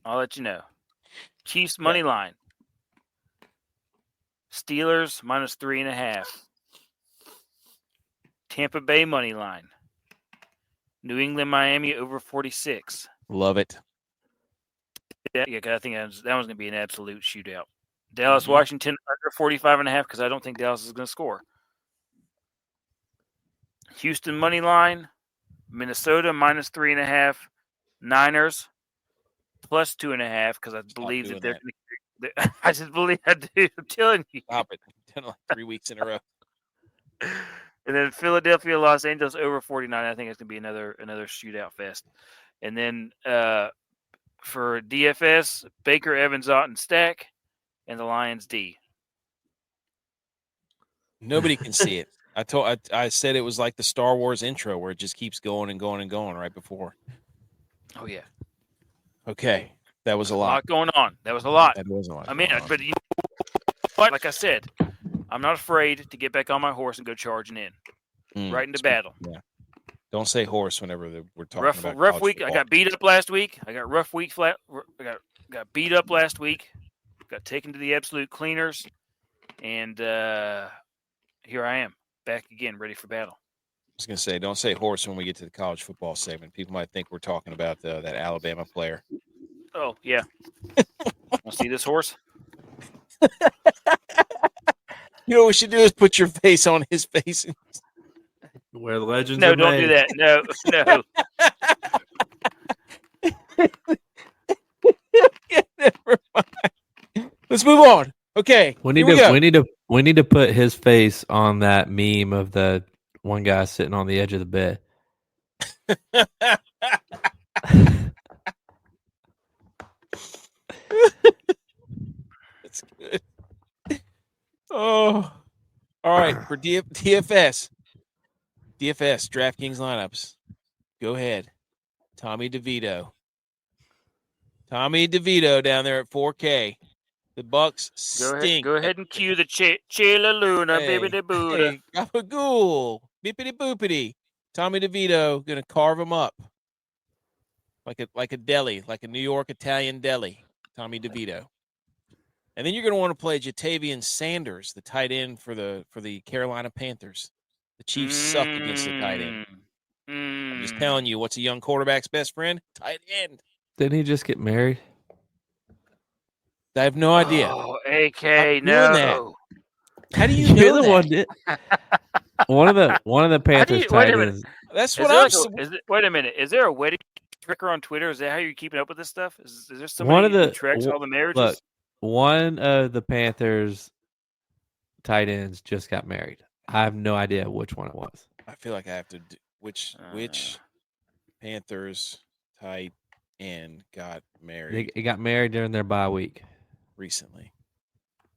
I'll let you know. Chiefs money line. Steelers minus 3.5. Tampa Bay money line. New England Miami over 46. Love it. Yeah, I think that one's going to be an absolute shootout. Dallas Washington under 45.5 because I don't think Dallas is going to score. Houston money line. Minnesota minus 3.5. Niners plus 2.5 because I believe that they're going to. I just believe I do. I'm telling you. Stop it. I've done it like 3 weeks in a row. And then Philadelphia, Los Angeles over 49. I think it's going to be another shootout fest. And then for DFS, Baker, Evans, Ott, Stack, and the Lions D. Nobody can see it. I said it was like the Star Wars intro where it just keeps going and going and going right before. Oh yeah. Okay, that was a A lot. lot going on. That was a lot. That was a lot. I mean, but you know what? Like I said, I'm not afraid to get back on my horse and go charging in, right into battle. Yeah. Don't say horse whenever we're talking about rough college week. football. I got beat up last week. I got rough week flat. I got beat up last week. Got taken to the absolute cleaners, and here I am back again, ready for battle. I was gonna say, don't say horse when we get to the college football segment. People might think we're talking about that Alabama player. Oh yeah. Want to see this horse? You know what we should do is put your face on his face. Where the legends No, are don't made. do that. No. Never mind. Let's move on. Okay. We need to put his face on that meme of the one guy sitting on the edge of the bed. That's good. Oh. All right. For DFS, DraftKings lineups. Go ahead. Tommy DeVito down there at 4K. The Bucks stink. Go ahead and cue the Chila Luna, baby de Buddha. Hey, gabagool, bippity boopity. Tommy DeVito gonna carve him up like a deli, like a New York Italian deli. Tommy DeVito, and then you're gonna want to play Jatavian Sanders, the tight end for the Carolina Panthers. The Chiefs suck against the tight end. I'm just telling you, what's a young quarterback's best friend? Tight end. Didn't he just get married? I have no idea. Oh, AK, no. That. How do you know You're the that? one one of the Panthers tight ends. That's what I'm. Wait a minute. Is there a wedding tracker on Twitter? Is that how you're keeping up with this stuff? Is there somebody who tracks all the marriages? Look, one of the Panthers tight ends just got married. I have no idea which one it was. I feel like I have to do which Panthers tight end got married. They got married during their bye week recently.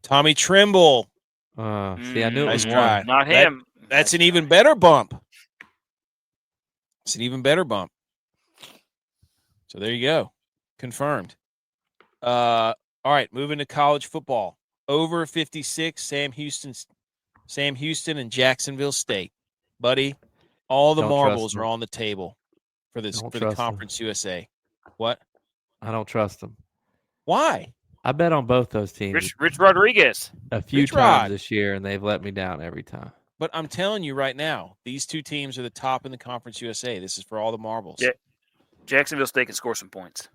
Tommy Tremble. See, I knew it was try. one. Not him. That's an even better bump. It's an even better bump. So there you go. Confirmed. All right, moving to college football. Over 56, Sam Houston and Jacksonville State. Buddy, all the marbles are on the table for the Conference USA. What? I don't trust them. Why? I bet on both those teams Rich Rodriguez. a few Rich times Rod. this year, and they've let me down every time. But I'm telling you right now, these two teams are the top in the Conference USA. This is for all the marbles. Yeah. Jacksonville State can score some points.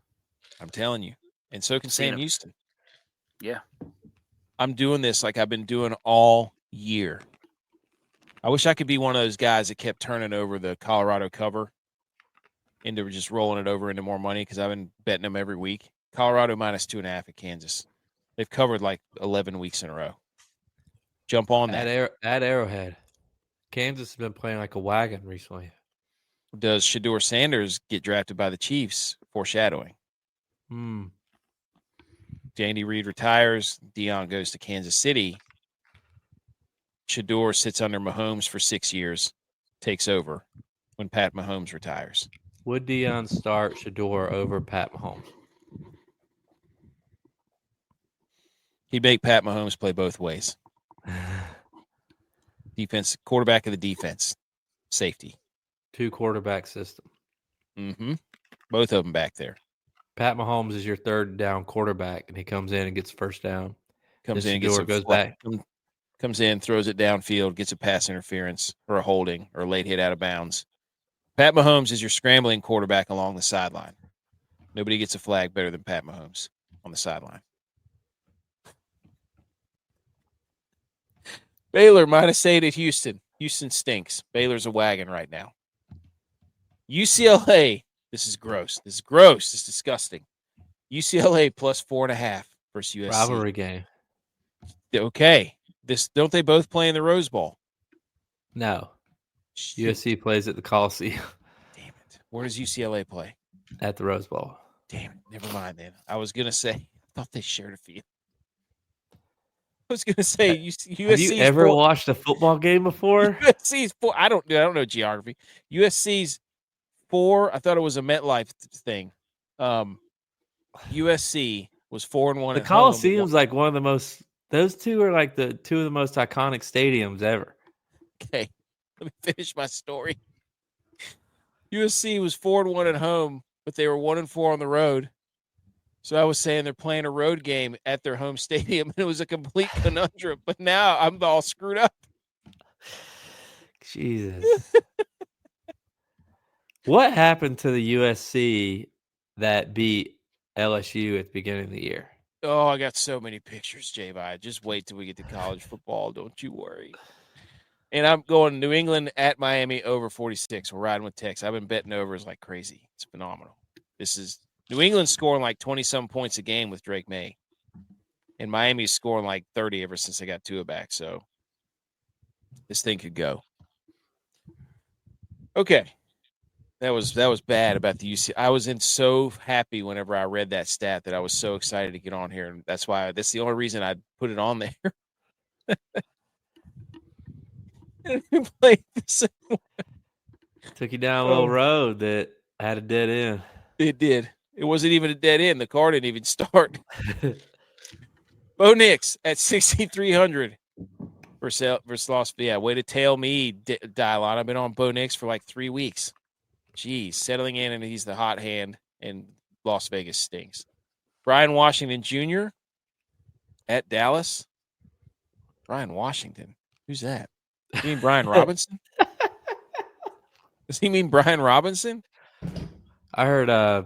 I'm telling you. And so can Sam Houston. Yeah. I'm doing this like I've been doing all year. I wish I could be one of those guys that kept turning over the Colorado cover into just rolling it over into more money because I've been betting them every week. Colorado minus 2.5 at Kansas. They've covered like 11 weeks in a row. Jump on that. At Arrowhead. Kansas has been playing like a wagon recently. Does Shedeur Sanders get drafted by the Chiefs? Foreshadowing. Andy Reid retires. Dion goes to Kansas City. Shedeur sits under Mahomes for 6 years, takes over when Pat Mahomes retires. Would Dion start Shedeur over Pat Mahomes? He'd make Pat Mahomes play both ways. Defense, quarterback of the defense, safety. 2 quarterback system. Mm-hmm. Both of them back there. Pat Mahomes is your third down quarterback, and he comes in and gets first down. Comes in and gets goes back. Comes in, throws it downfield, gets a pass interference or a holding or a late hit out of bounds. Pat Mahomes is your scrambling quarterback along the sideline. Nobody gets a flag better than Pat Mahomes on the sideline. Baylor minus 8 at Houston. Houston stinks. Baylor's a wagon right now. UCLA. This is gross. This is disgusting. UCLA plus 4.5 versus USC. Rivalry game. Okay. Don't they both play in the Rose Bowl? No. Shoot. USC plays at the Coliseum. Damn it. Where does UCLA play? At the Rose Bowl. Damn it. Never mind then. I was going to say, I thought they shared a field. I was going to say, USC. Have you ever watched a football game before? USC's 4. I don't know geography. USC's 4. I thought it was a MetLife thing. USC was 4-1. The Coliseum's like one of the most. Those two are like the 2 of the most iconic stadiums ever. Okay, let me finish my story. USC was 4-1 at home, but they were 1-4 on the road. So I was saying they're playing a road game at their home stadium, and it was a complete conundrum. But now I'm all screwed up. Jesus. What happened to the USC that beat LSU at the beginning of the year? Oh, I got so many pictures, J-Vi. Just wait till we get to college football. Don't you worry. And I'm going New England at Miami over 46. We're riding with Tex. I've been betting overs like crazy. It's phenomenal. This is New England scoring like 20-some points a game with Drake May. And Miami's scoring like 30 ever since they got Tua back. So this thing could go. Okay. That was bad about the UC. I was so happy whenever I read that stat that I was so excited to get on here. And that's the only reason I put it on there. Took you down a little road that had a dead end. It did. It wasn't even a dead end. The car didn't even start. Bo Nix at 6,300 versus Las Vegas. Yeah, way to tail me, Dylon. I've been on Bo Nix for like 3 weeks. Jeez, settling in, and he's the hot hand, and Las Vegas stinks. Brian Washington Jr. at Dallas. Brian Washington. Who's that? You mean Brian Robinson? Does he mean Brian Robinson? I heard yeah,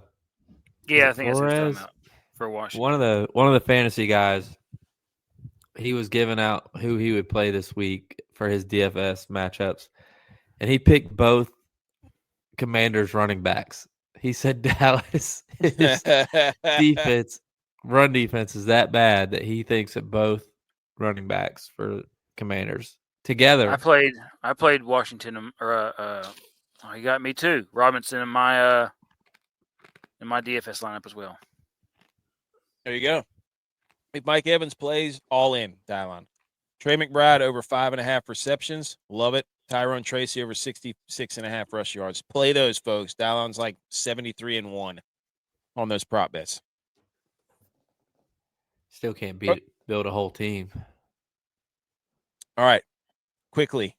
I think that's what he's talking about for Washington. One of the fantasy guys, he was giving out who he would play this week for his DFS matchups, and he picked both Commanders running backs. He said Dallas run defense is that bad that he thinks that both running backs for Commanders together. I played Washington he got me too. Robinson in my DFS lineup as well. There you go. If Mike Evans plays, all in, Dylon. Trey McBride over 5.5 receptions. Love it. Tyrone Tracy over 66.5 rush yards. Play those, folks. Dylon's like 73-1 on those prop bets. Still can't build a whole team. All right. Quickly.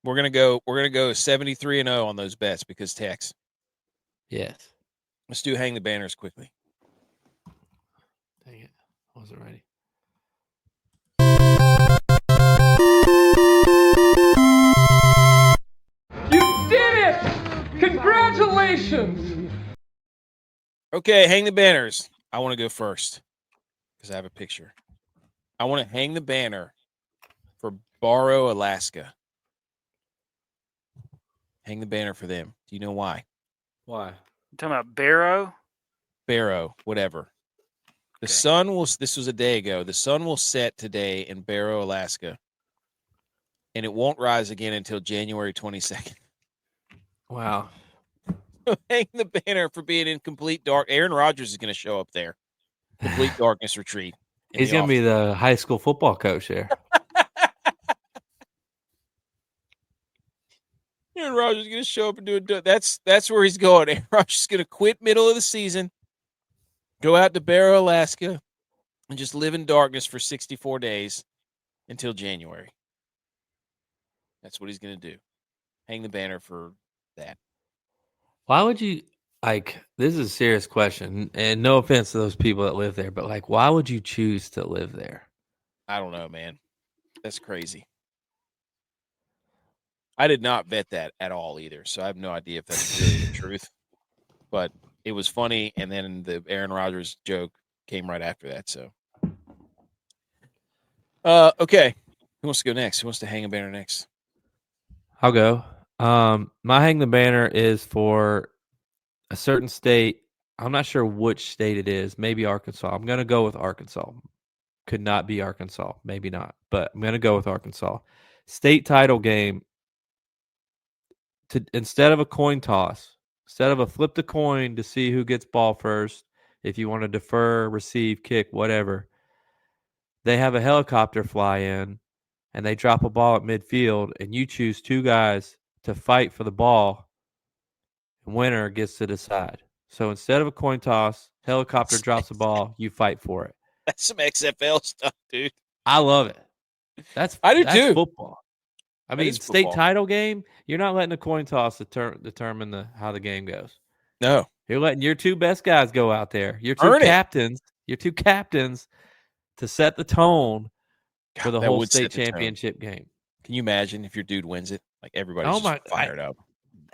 We're gonna go 73-0 on those bets because Tex. Yes. Let's do hang the banners quickly. wasn't ready. You did it! Congratulations! Okay, hang the banners. I want to go first because I have a picture. I want to hang the banner for Barrow, Alaska. Hang the banner for them. Do you know why? Why? You talking about Barrow? Barrow, whatever. The Okay. sun will, this was a day ago, the sun will set today in Barrow, Alaska, and it won't rise again until January 22nd. Wow. Hang the banner for being in complete dark. Aaron Rodgers is going to show up there. Complete darkness retreat. He's going to be the high school football coach there. Aaron Rodgers is going to show up and do it. That's where he's going. Aaron Rodgers is going to quit middle of the season, go out to Barrow, Alaska, and just live in darkness for 64 days until January. That's what he's going to do. Hang the banner for that. Why would you, this is a serious question, and no offense to those people that live there, but, why would you choose to live there? I don't know, man. That's crazy. I did not bet that at all either, so I have no idea if that's really the truth. But it was funny, and then the Aaron Rodgers joke came right after that. So, okay, who wants to go next? Who wants to hang a banner next? I'll go. My hang the banner is for a certain state. I'm not sure which state it is. Maybe Arkansas. I'm going to go with Arkansas. Could not be Arkansas. Maybe not. But I'm going to go with Arkansas. State title game. Instead of a coin toss, instead of a flip the coin to see who gets ball first, if you want to defer, receive, kick, whatever, they have a helicopter fly in and they drop a ball at midfield and you choose two guys to fight for the ball. Winner gets to decide. So instead of a coin toss, helicopter drops the ball, you fight for it. That's some XFL stuff, dude. I love it. I do too. Football. I mean, state football. title game, you're not letting a coin toss determine how the game goes. No. You're letting your two best guys go out there. Your two captains to set the tone for the whole state championship game. Can you imagine if your dude wins it? Like everybody's just fired up.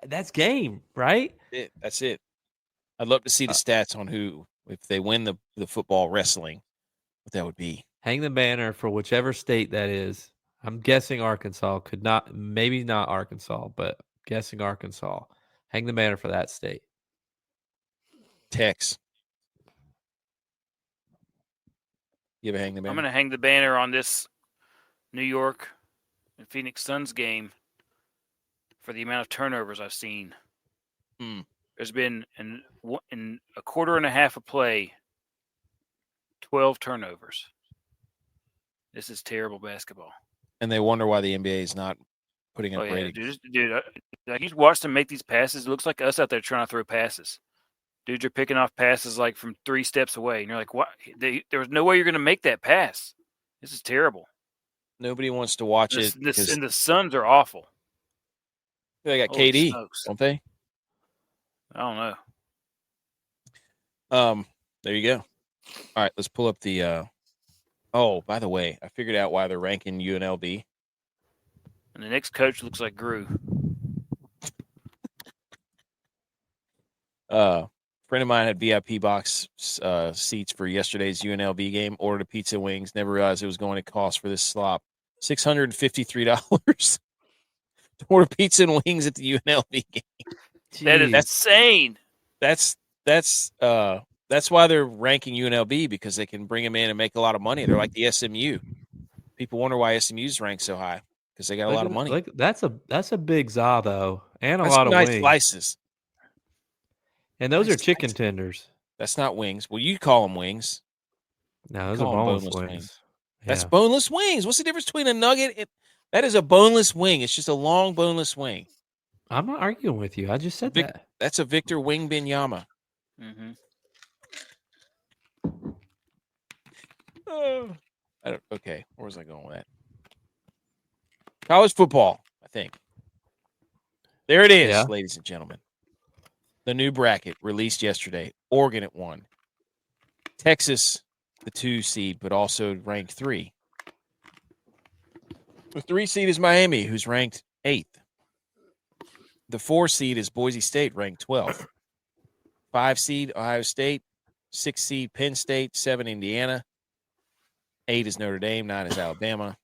That's game, right? That's it. I'd love to see the stats on who, if they win the football wrestling, what that would be. Hang the banner for whichever state that is. I'm guessing Arkansas maybe not Arkansas, but guessing Arkansas. Hang the banner for that state. Tex. You ever hang the banner? I'm going to hang the banner on this New York and Phoenix Suns game for the amount of turnovers I've seen. There's been, in a quarter and a half of play, 12 turnovers. This is terrible basketball. And they wonder why the NBA is not putting up ratings. Dude, like you watch them make these passes. It looks like us out there trying to throw passes. Dudes are picking off passes like from 3 steps away, and you're like, "What? There was no way you're going to make that pass. This is terrible." Nobody wants to watch it. And the Suns are awful. They got Holy KD, smokes. don't they? I don't know. There you go. All right, let's pull up the. Oh, by the way, I figured out why they're ranking UNLV. And the next coach looks like Gru. Friend of mine had VIP box seats for yesterday's UNLV game. Ordered a pizza and wings. Never realized it was going to cost for this slop $653 to order pizza and wings at the UNLV game. Jeez. That is insane. That's why they're ranking UNLV, because they can bring them in and make a lot of money. They're like the SMU. People wonder why SMU's ranked so high, because they got a lot of money. That's a big za though, and that's a lot of nice wings. Slices. And those are chicken tenders. That's not wings. Well, you call them wings. No, those are boneless wings. That's boneless wings. What's the difference between a nugget? That is a boneless wing. It's just a long boneless wing. I'm not arguing with you. I just said that. That's a Victor Wing Binyama. Mm-hmm. Okay, where was I going with that? College football, I think. There it is, ladies and gentlemen. The new bracket released yesterday. Oregon at 1. Texas the 2 seed, but also ranked 3. The 3 seed is Miami, who's ranked 8th. The 4 seed is Boise State, ranked 12th. 5 seed, Ohio State. 6 seed, Penn State. 7, Indiana. 8 is Notre Dame. 9 is Alabama.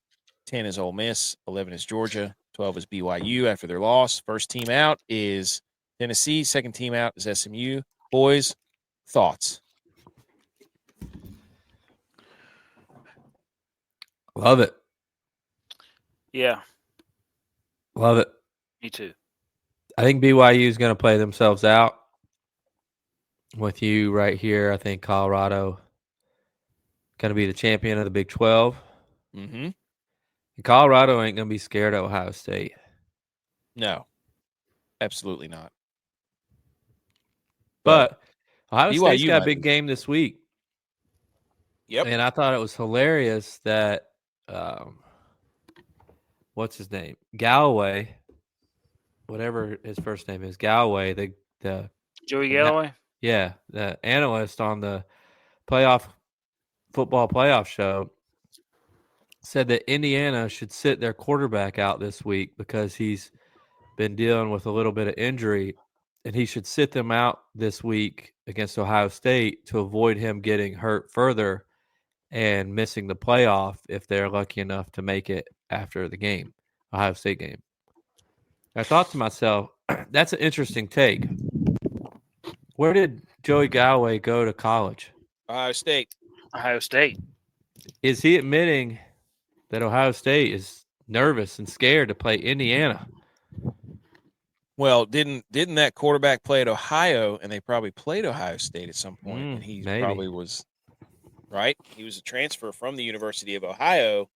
10 is Ole Miss. 11 is Georgia. 12 is BYU after their loss. First team out is Tennessee. Second team out is SMU. Boys, thoughts? Love it. Yeah, Love it. me too. I think BYU is going to play themselves out. With you right here, I think Colorado going to be the champion of the Big 12. Mm-hmm. Colorado ain't going to be scared of Ohio State. No, absolutely not. But Ohio State's BYU got a might big lose. game this week. Yep. And I thought it was hilarious that, what's his name? Galloway, whatever his first name is, Galloway, the Joey Galloway? yeah, the analyst on the football playoff show said that Indiana should sit their quarterback out this week because he's been dealing with a little bit of injury, and he should sit them out this week against Ohio State to avoid him getting hurt further and missing the playoff if they're lucky enough to make it after the game, Ohio State game. I thought to myself, that's an interesting take. Where did Joey Galloway go to college? Ohio State. Ohio State. Is he admitting that Ohio State is nervous and scared to play Indiana? Well, didn't that quarterback play at Ohio, and they probably played Ohio State at some point, and he maybe. probably was right. He was a transfer from the University of Ohio,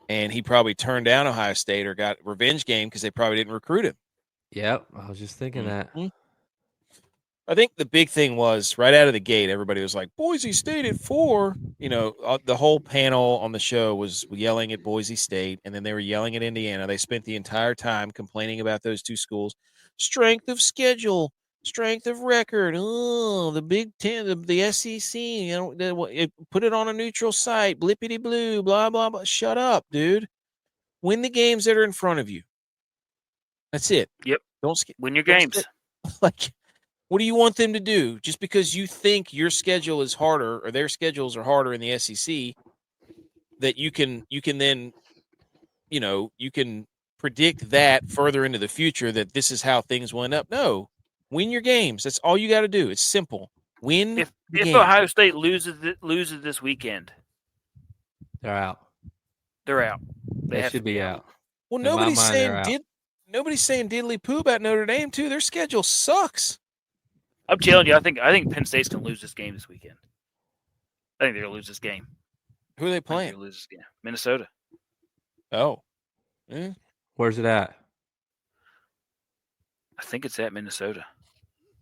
and he probably turned down Ohio State or got a revenge game because they probably didn't recruit him. Yep, I was just thinking that. I think the big thing was right out of the gate, everybody was like, Boise State at 4. You know, the whole panel on the show was yelling at Boise State, and then they were yelling at Indiana. They spent the entire time complaining about those two schools. Strength of schedule, strength of record. Oh, the Big Ten, the SEC, you know, put it on a neutral site, blippity blue, blah, blah, blah. Shut up, dude. Win the games that are in front of you. That's it. Yep. Don't win your games. Like, what do you want them to do? Just because you think your schedule is harder or their schedules are harder in the SEC, that you can then, you know, you can predict that further into the future that this is how things will end up. No, win your games. That's all you got to do. It's simple. Win. If games. Ohio State loses this weekend, they're out. They're out. They should be out. Well, In nobody's my mind, nobody's saying diddly poo about Notre Dame too. Their schedule sucks. I'm telling you, I think Penn State's gonna lose this game this weekend. I think they're gonna lose this game. Who are they playing? Lose this game. Minnesota. Oh, Where's it at? I think it's at Minnesota.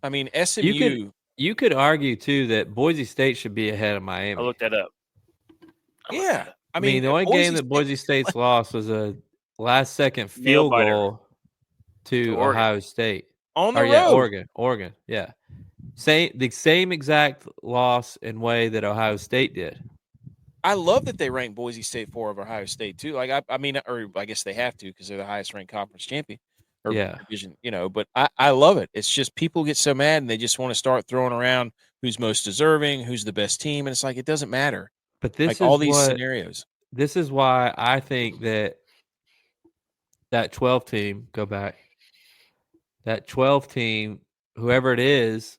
I mean, SMU. You could argue too that Boise State should be ahead of Miami. I looked that up. Yeah, I mean, the only game that Boise State's lost was a last-second field goal to Ohio State. On the road. Yeah, Oregon. Yeah, the same exact loss and way that Ohio State did. I love that they rank Boise State 4 over Ohio State too. Like I mean, or I guess they have to because they're the highest ranked conference champion. Or division, you know. But I love it. It's just people get so mad and they just want to start throwing around who's most deserving, who's the best team, and it's like it doesn't matter. But this like is all these scenarios. This is why I think that 12 team, go back, that 12 team, whoever it is,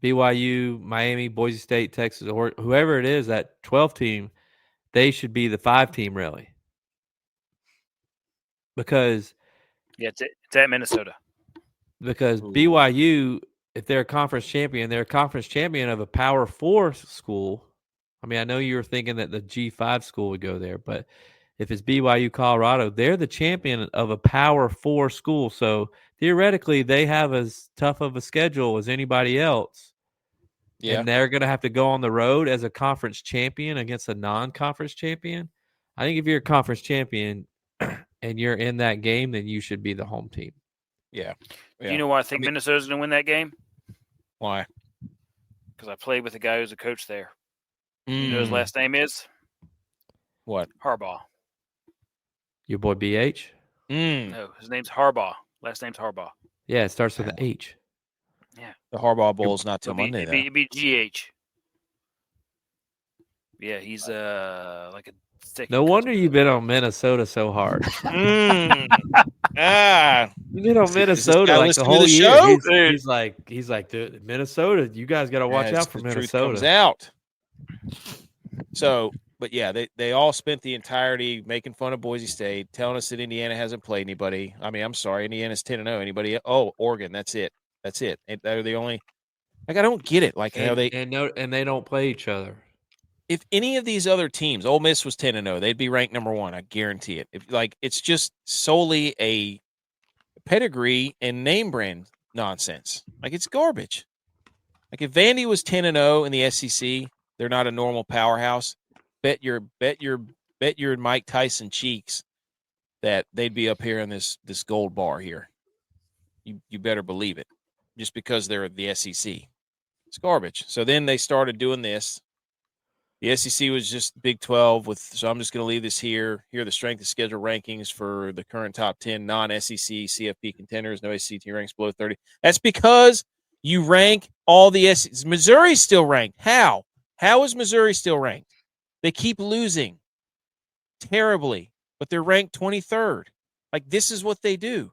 BYU, Miami, Boise State, Texas, or whoever it is, that 12 team, they should be the 5 team really. Because it's at Minnesota. Because BYU, if they're a conference champion, they're a conference champion of a Power 4 school. I mean, I know you were thinking that the G5 school would go there, but if it's BYU Colorado, they're the champion of a Power 4 school. So theoretically, they have as tough of a schedule as anybody else. Yeah. And they're going to have to go on the road as a conference champion against a non-conference champion. I think if you're a conference champion and you're in that game, then you should be the home team. Yeah. Do you know why I think Minnesota's going to win that game? Why? because I played with a guy who's a coach there. You know his Mm. last name is What? Harbaugh. Your boy BH? No, his name's Harbaugh. Last name's Harbaugh. Yeah, it starts with an H. Yeah. The Harbaugh Bowl's not till Monday, though. It'd be GH. Yeah, he's like a thick. No wonder you've been on Minnesota so hard. Mm. You've been on Is this Minnesota guy like the listening to whole the year. show? He's like, dude, Minnesota, you guys got to watch out for The truth comes Minnesota. out. So, but yeah, they all spent the entirety making fun of Boise State, telling us that Indiana hasn't played anybody. I mean, I'm sorry, Indiana's 10-0. Anybody? Oh, Oregon. That's it. They're the only. Like, I don't get it. Like, how they and they don't play each other. If any of these other teams, Ole Miss was 10-0, they'd be ranked number 1. I guarantee it. It's just solely a pedigree and name brand nonsense. Like, it's garbage. Like, if Vandy was 10-0 in the SEC, they're not a normal powerhouse. Bet your Mike Tyson cheeks that they'd be up here in this gold bar here. You better believe it. Just because they're the SEC. It's garbage. So then they started doing this. The SEC was just Big 12 so I'm just going to leave this here. Here are the strength of schedule rankings for the current top 10 non-SEC CFP contenders. No SEC ranks below 30. That's because you rank all the SEC. Missouri's still ranked. How? How is Missouri still ranked? They keep losing terribly, but they're ranked 23rd. Like, this is what they do.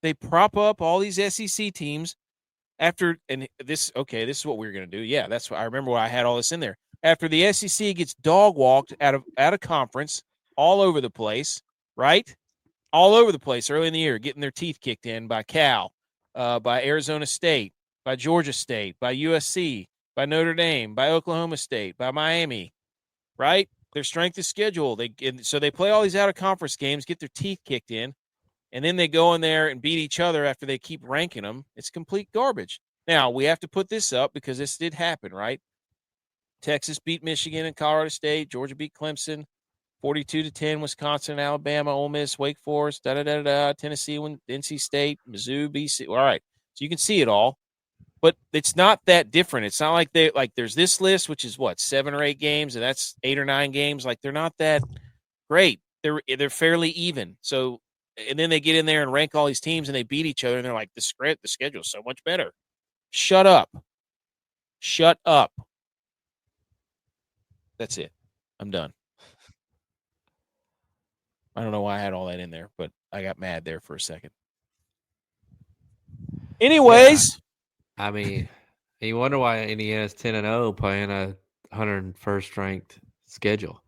They prop up all these SEC teams this is what we're going to do. Yeah, that's what I remember why I had all this in there. After the SEC gets dog walked out of conference all over the place, right? All over the place early in the year, getting their teeth kicked in by Cal, by Arizona State, by Georgia State, by USC, by Notre Dame, by Oklahoma State, by Miami, right? Their strength of schedule. So they play all these out of conference games, get their teeth kicked in, and then they go in there and beat each other after they keep ranking them. It's complete garbage. Now, we have to put this up because this did happen, right? Texas beat Michigan and Colorado State. Georgia beat Clemson, 42-10. Wisconsin and Alabama, Ole Miss, Wake Forest, Tennessee, NC State, Mizzou, BC. All right, so you can see it all, but it's not that different. It's not like there's this list, which is 7 or 8 games, and that's 8 or 9 games. Like, they're not that great. They're fairly even. So, and then they get in there and rank all these teams, and they beat each other, and they're like, the schedule is so much better. Shut up. That's it. I'm done. I don't know why I had all that in there, but I got mad there for a second. Anyways. Yeah. I mean, you wonder why Indiana's 10-0 playing a 101st ranked schedule.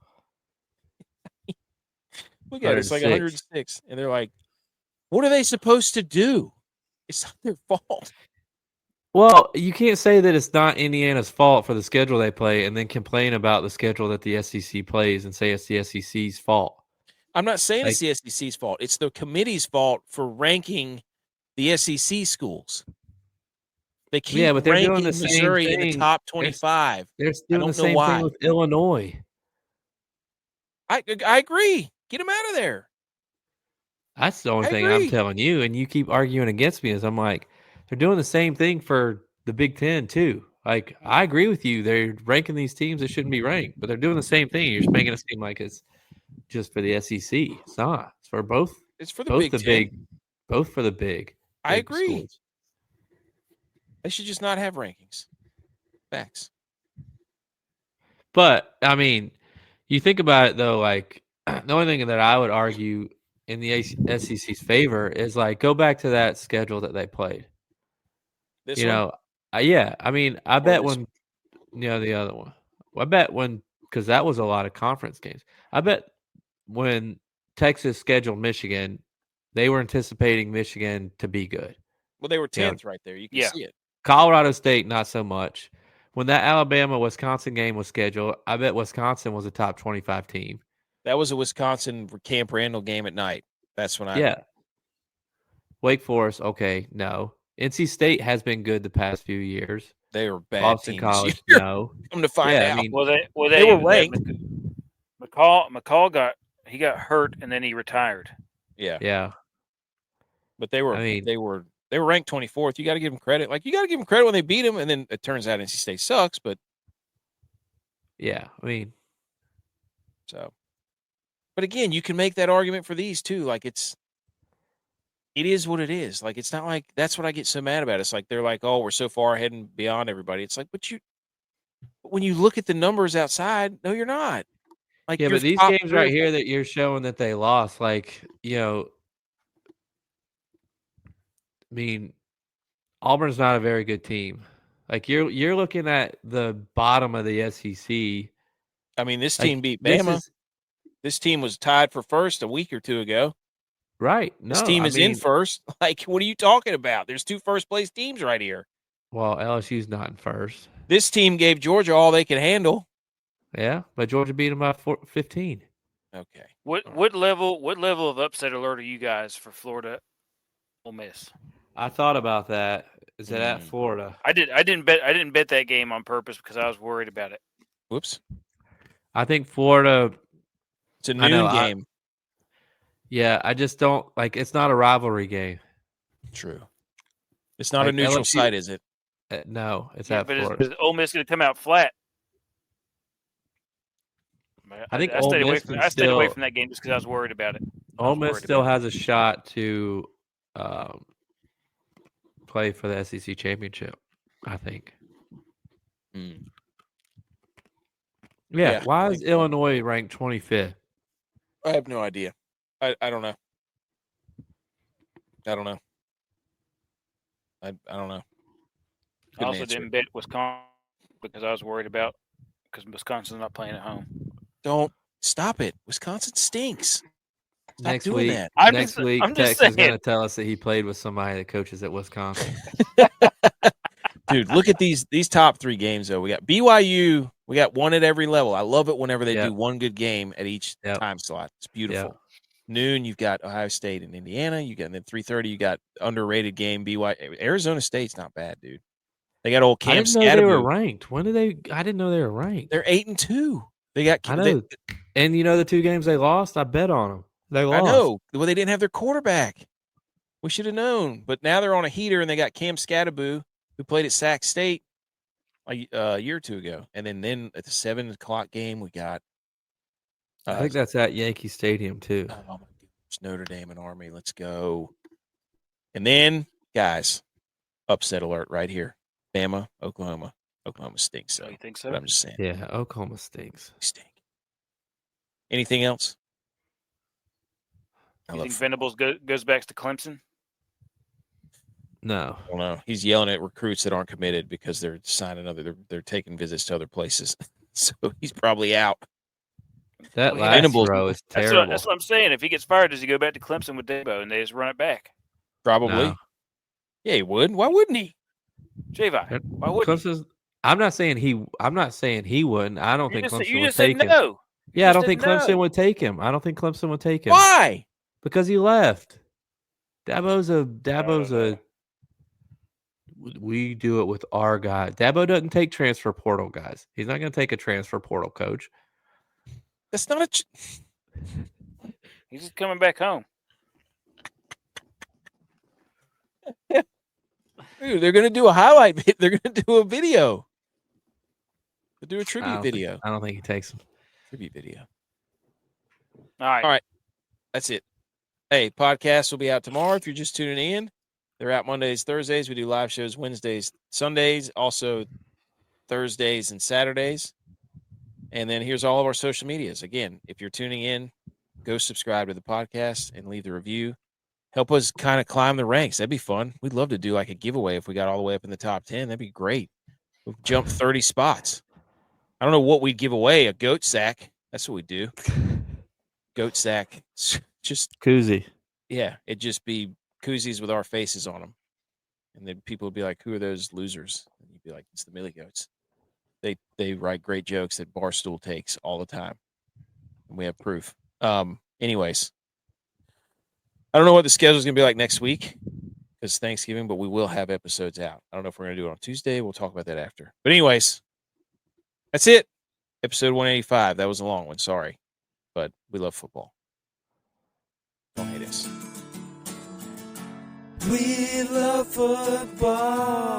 Look at it. It's like 106. And they're like, what are they supposed to do? It's not their fault. Well, you can't say that it's not Indiana's fault for the schedule they play and then complain about the schedule that the SEC plays and say it's the SEC's fault. I'm not saying it's the SEC's fault. It's the committee's fault for ranking the SEC schools. They keep but they're ranking doing the Missouri same thing in the top 25. They're doing the same thing with Illinois. I agree. Get them out of there. That's the only thing I'm telling you, and you keep arguing against me. Is I'm like, they're doing the same thing for the Big Ten too. Like, I agree with you. They're ranking these teams that shouldn't be ranked, but they're doing the same thing. You're just making it seem like it's just for the SEC. It's not. It's for both. It's for the Big. Both for the big. I agree. Schools. They should just not have rankings. Facts. But I mean, you think about it though. Like, the only thing that I would argue in the SEC's favor is like, go back to that schedule that they played. This one? Yeah. I mean, I bet the other one. I bet because that was a lot of conference games. I bet when Texas scheduled Michigan, they were anticipating Michigan to be good. Well, they were 10th right there. You can see it. Colorado State, not so much. When that Alabama-Wisconsin game was scheduled, I bet Wisconsin was a top 25 team. That was a Wisconsin Camp Randall game at night. That's when Yeah. Wake Forest, okay, no. NC State has been good the past few years. They were bad Boston teams. College, no. Come to find out. I mean, they were ranked. McCall got hurt and then he retired. Yeah. Yeah. But they were They were ranked 24th. You got to give them credit. Like, you got to give them credit when they beat them, and then it turns out NC State sucks, but. Yeah, I mean. So. But again, you can make that argument for these, too. Like, it is what it is. Like, it's not like that's what I get so mad about. It's like they're like, oh, we're so far ahead and beyond everybody. It's like, but when you look at the numbers outside, no, you're not. Like, Yeah, but these games right here that you're showing that they lost, like, I mean, Auburn's not a very good team. Like, you're looking at the bottom of the SEC. I mean, this team beat Bama. This team was tied for first a week or two ago. Right. This team is in first. Like, what are you talking about? There's 2 first-place teams right here. Well, LSU's not in first. This team gave Georgia all they could handle. Yeah, but Georgia beat them by 15. Okay. What level of upset alert are you guys for Florida Ole Miss? I thought about that. Is it at Florida? I didn't bet that game on purpose because I was worried about it. Whoops. I think Florida. It's a noon game. Yeah, I just don't like. It's not a rivalry game. True. It's not a neutral site, is it? No, it's at Florida. Is Ole Miss going to come out flat? I think I stayed away from that game just because I was worried about it. Ole Miss still has a shot to play for the SEC championship, I think. Yeah. Why is Illinois ranked 25th? I have no idea. I don't know. I don't know. I don't know. I also didn't bet Wisconsin because I was worried about because Wisconsin's not playing at home. Don't stop it. Wisconsin stinks. Stop next doing week, that. Next week, Texas is going to tell us that he played with somebody that coaches at Wisconsin. Dude, look at these top 3 games, though. We got BYU. We got one at every level. I love it whenever they do one good game at each time slot. It's beautiful. Yep. Noon, you've got Ohio State and Indiana. And then 3:30, you got underrated game BYU. Arizona State's not bad, dude. They got old Cam Scatterby. I didn't know they were ranked. When did they? I didn't know they were ranked. They're 8-2. They got. I know. And the 2 games they lost, I bet on them. They lost. I know. Well, they didn't have their quarterback. We should have known. But now they're on a heater, and they got Cam Scatterby, who played at Sac State a year or 2 ago. And then at the 7 o'clock game, we got. I think that's at Yankee Stadium too. Oh my goodness, Notre Dame and Army. Let's go. And then, guys, upset alert right here. Bama, Oklahoma. Oklahoma stinks. So you think so? But I'm just saying. Yeah, Oklahoma stinks. Stink. Anything else? You think Venables goes back to Clemson? No. I don't know. He's yelling at recruits that aren't committed because they're signing they're taking visits to other places. So he's probably out. That last row is terrible. That's what I'm saying. If he gets fired, does he go back to Clemson with Dabo and they just run it back? Probably. No. Yeah, he would. Why wouldn't he? J-Vi, why wouldn't he? I'm not saying he wouldn't. I don't think Clemson would take him. No. Yeah, I don't think Clemson would take him. I don't think Clemson would take him. Why? Because he left. Dabo's a we do it with our guy. Dabo doesn't take transfer portal guys. He's not going to take a transfer portal coach. That's not He's just coming back home. Dude, they're going to do a highlight. They're going to do a video. They'll do a tribute video. I don't think he takes them. Tribute video. All right. That's it. Hey, podcast will be out tomorrow if you're just tuning in. They're out Mondays, Thursdays. We do live shows Wednesdays, Sundays, also Thursdays and Saturdays. And then here's all of our social medias. Again, if you're tuning in, go subscribe to the podcast and leave the review. Help us kind of climb the ranks. That'd be fun. We'd love to do like a giveaway if we got all the way up in the top 10. That'd be great. We'll jump 30 spots. I don't know what we'd give away. A goat sack. That's what we do. Goat sack. Just koozie. Yeah, it'd just be koozies with our faces on them. And then people would be like, who are those losers? And you'd be like, it's the Millie Goats. They write great jokes that Barstool takes all the time. And we have proof. Anyways, I don't know what the schedule is going to be like next week because Thanksgiving, but we will have episodes out. I don't know if we're going to do it on Tuesday. We'll talk about that after. But anyways, that's it. Episode 185. That was a long one. Sorry. But we love football. Don't hate us. We love football.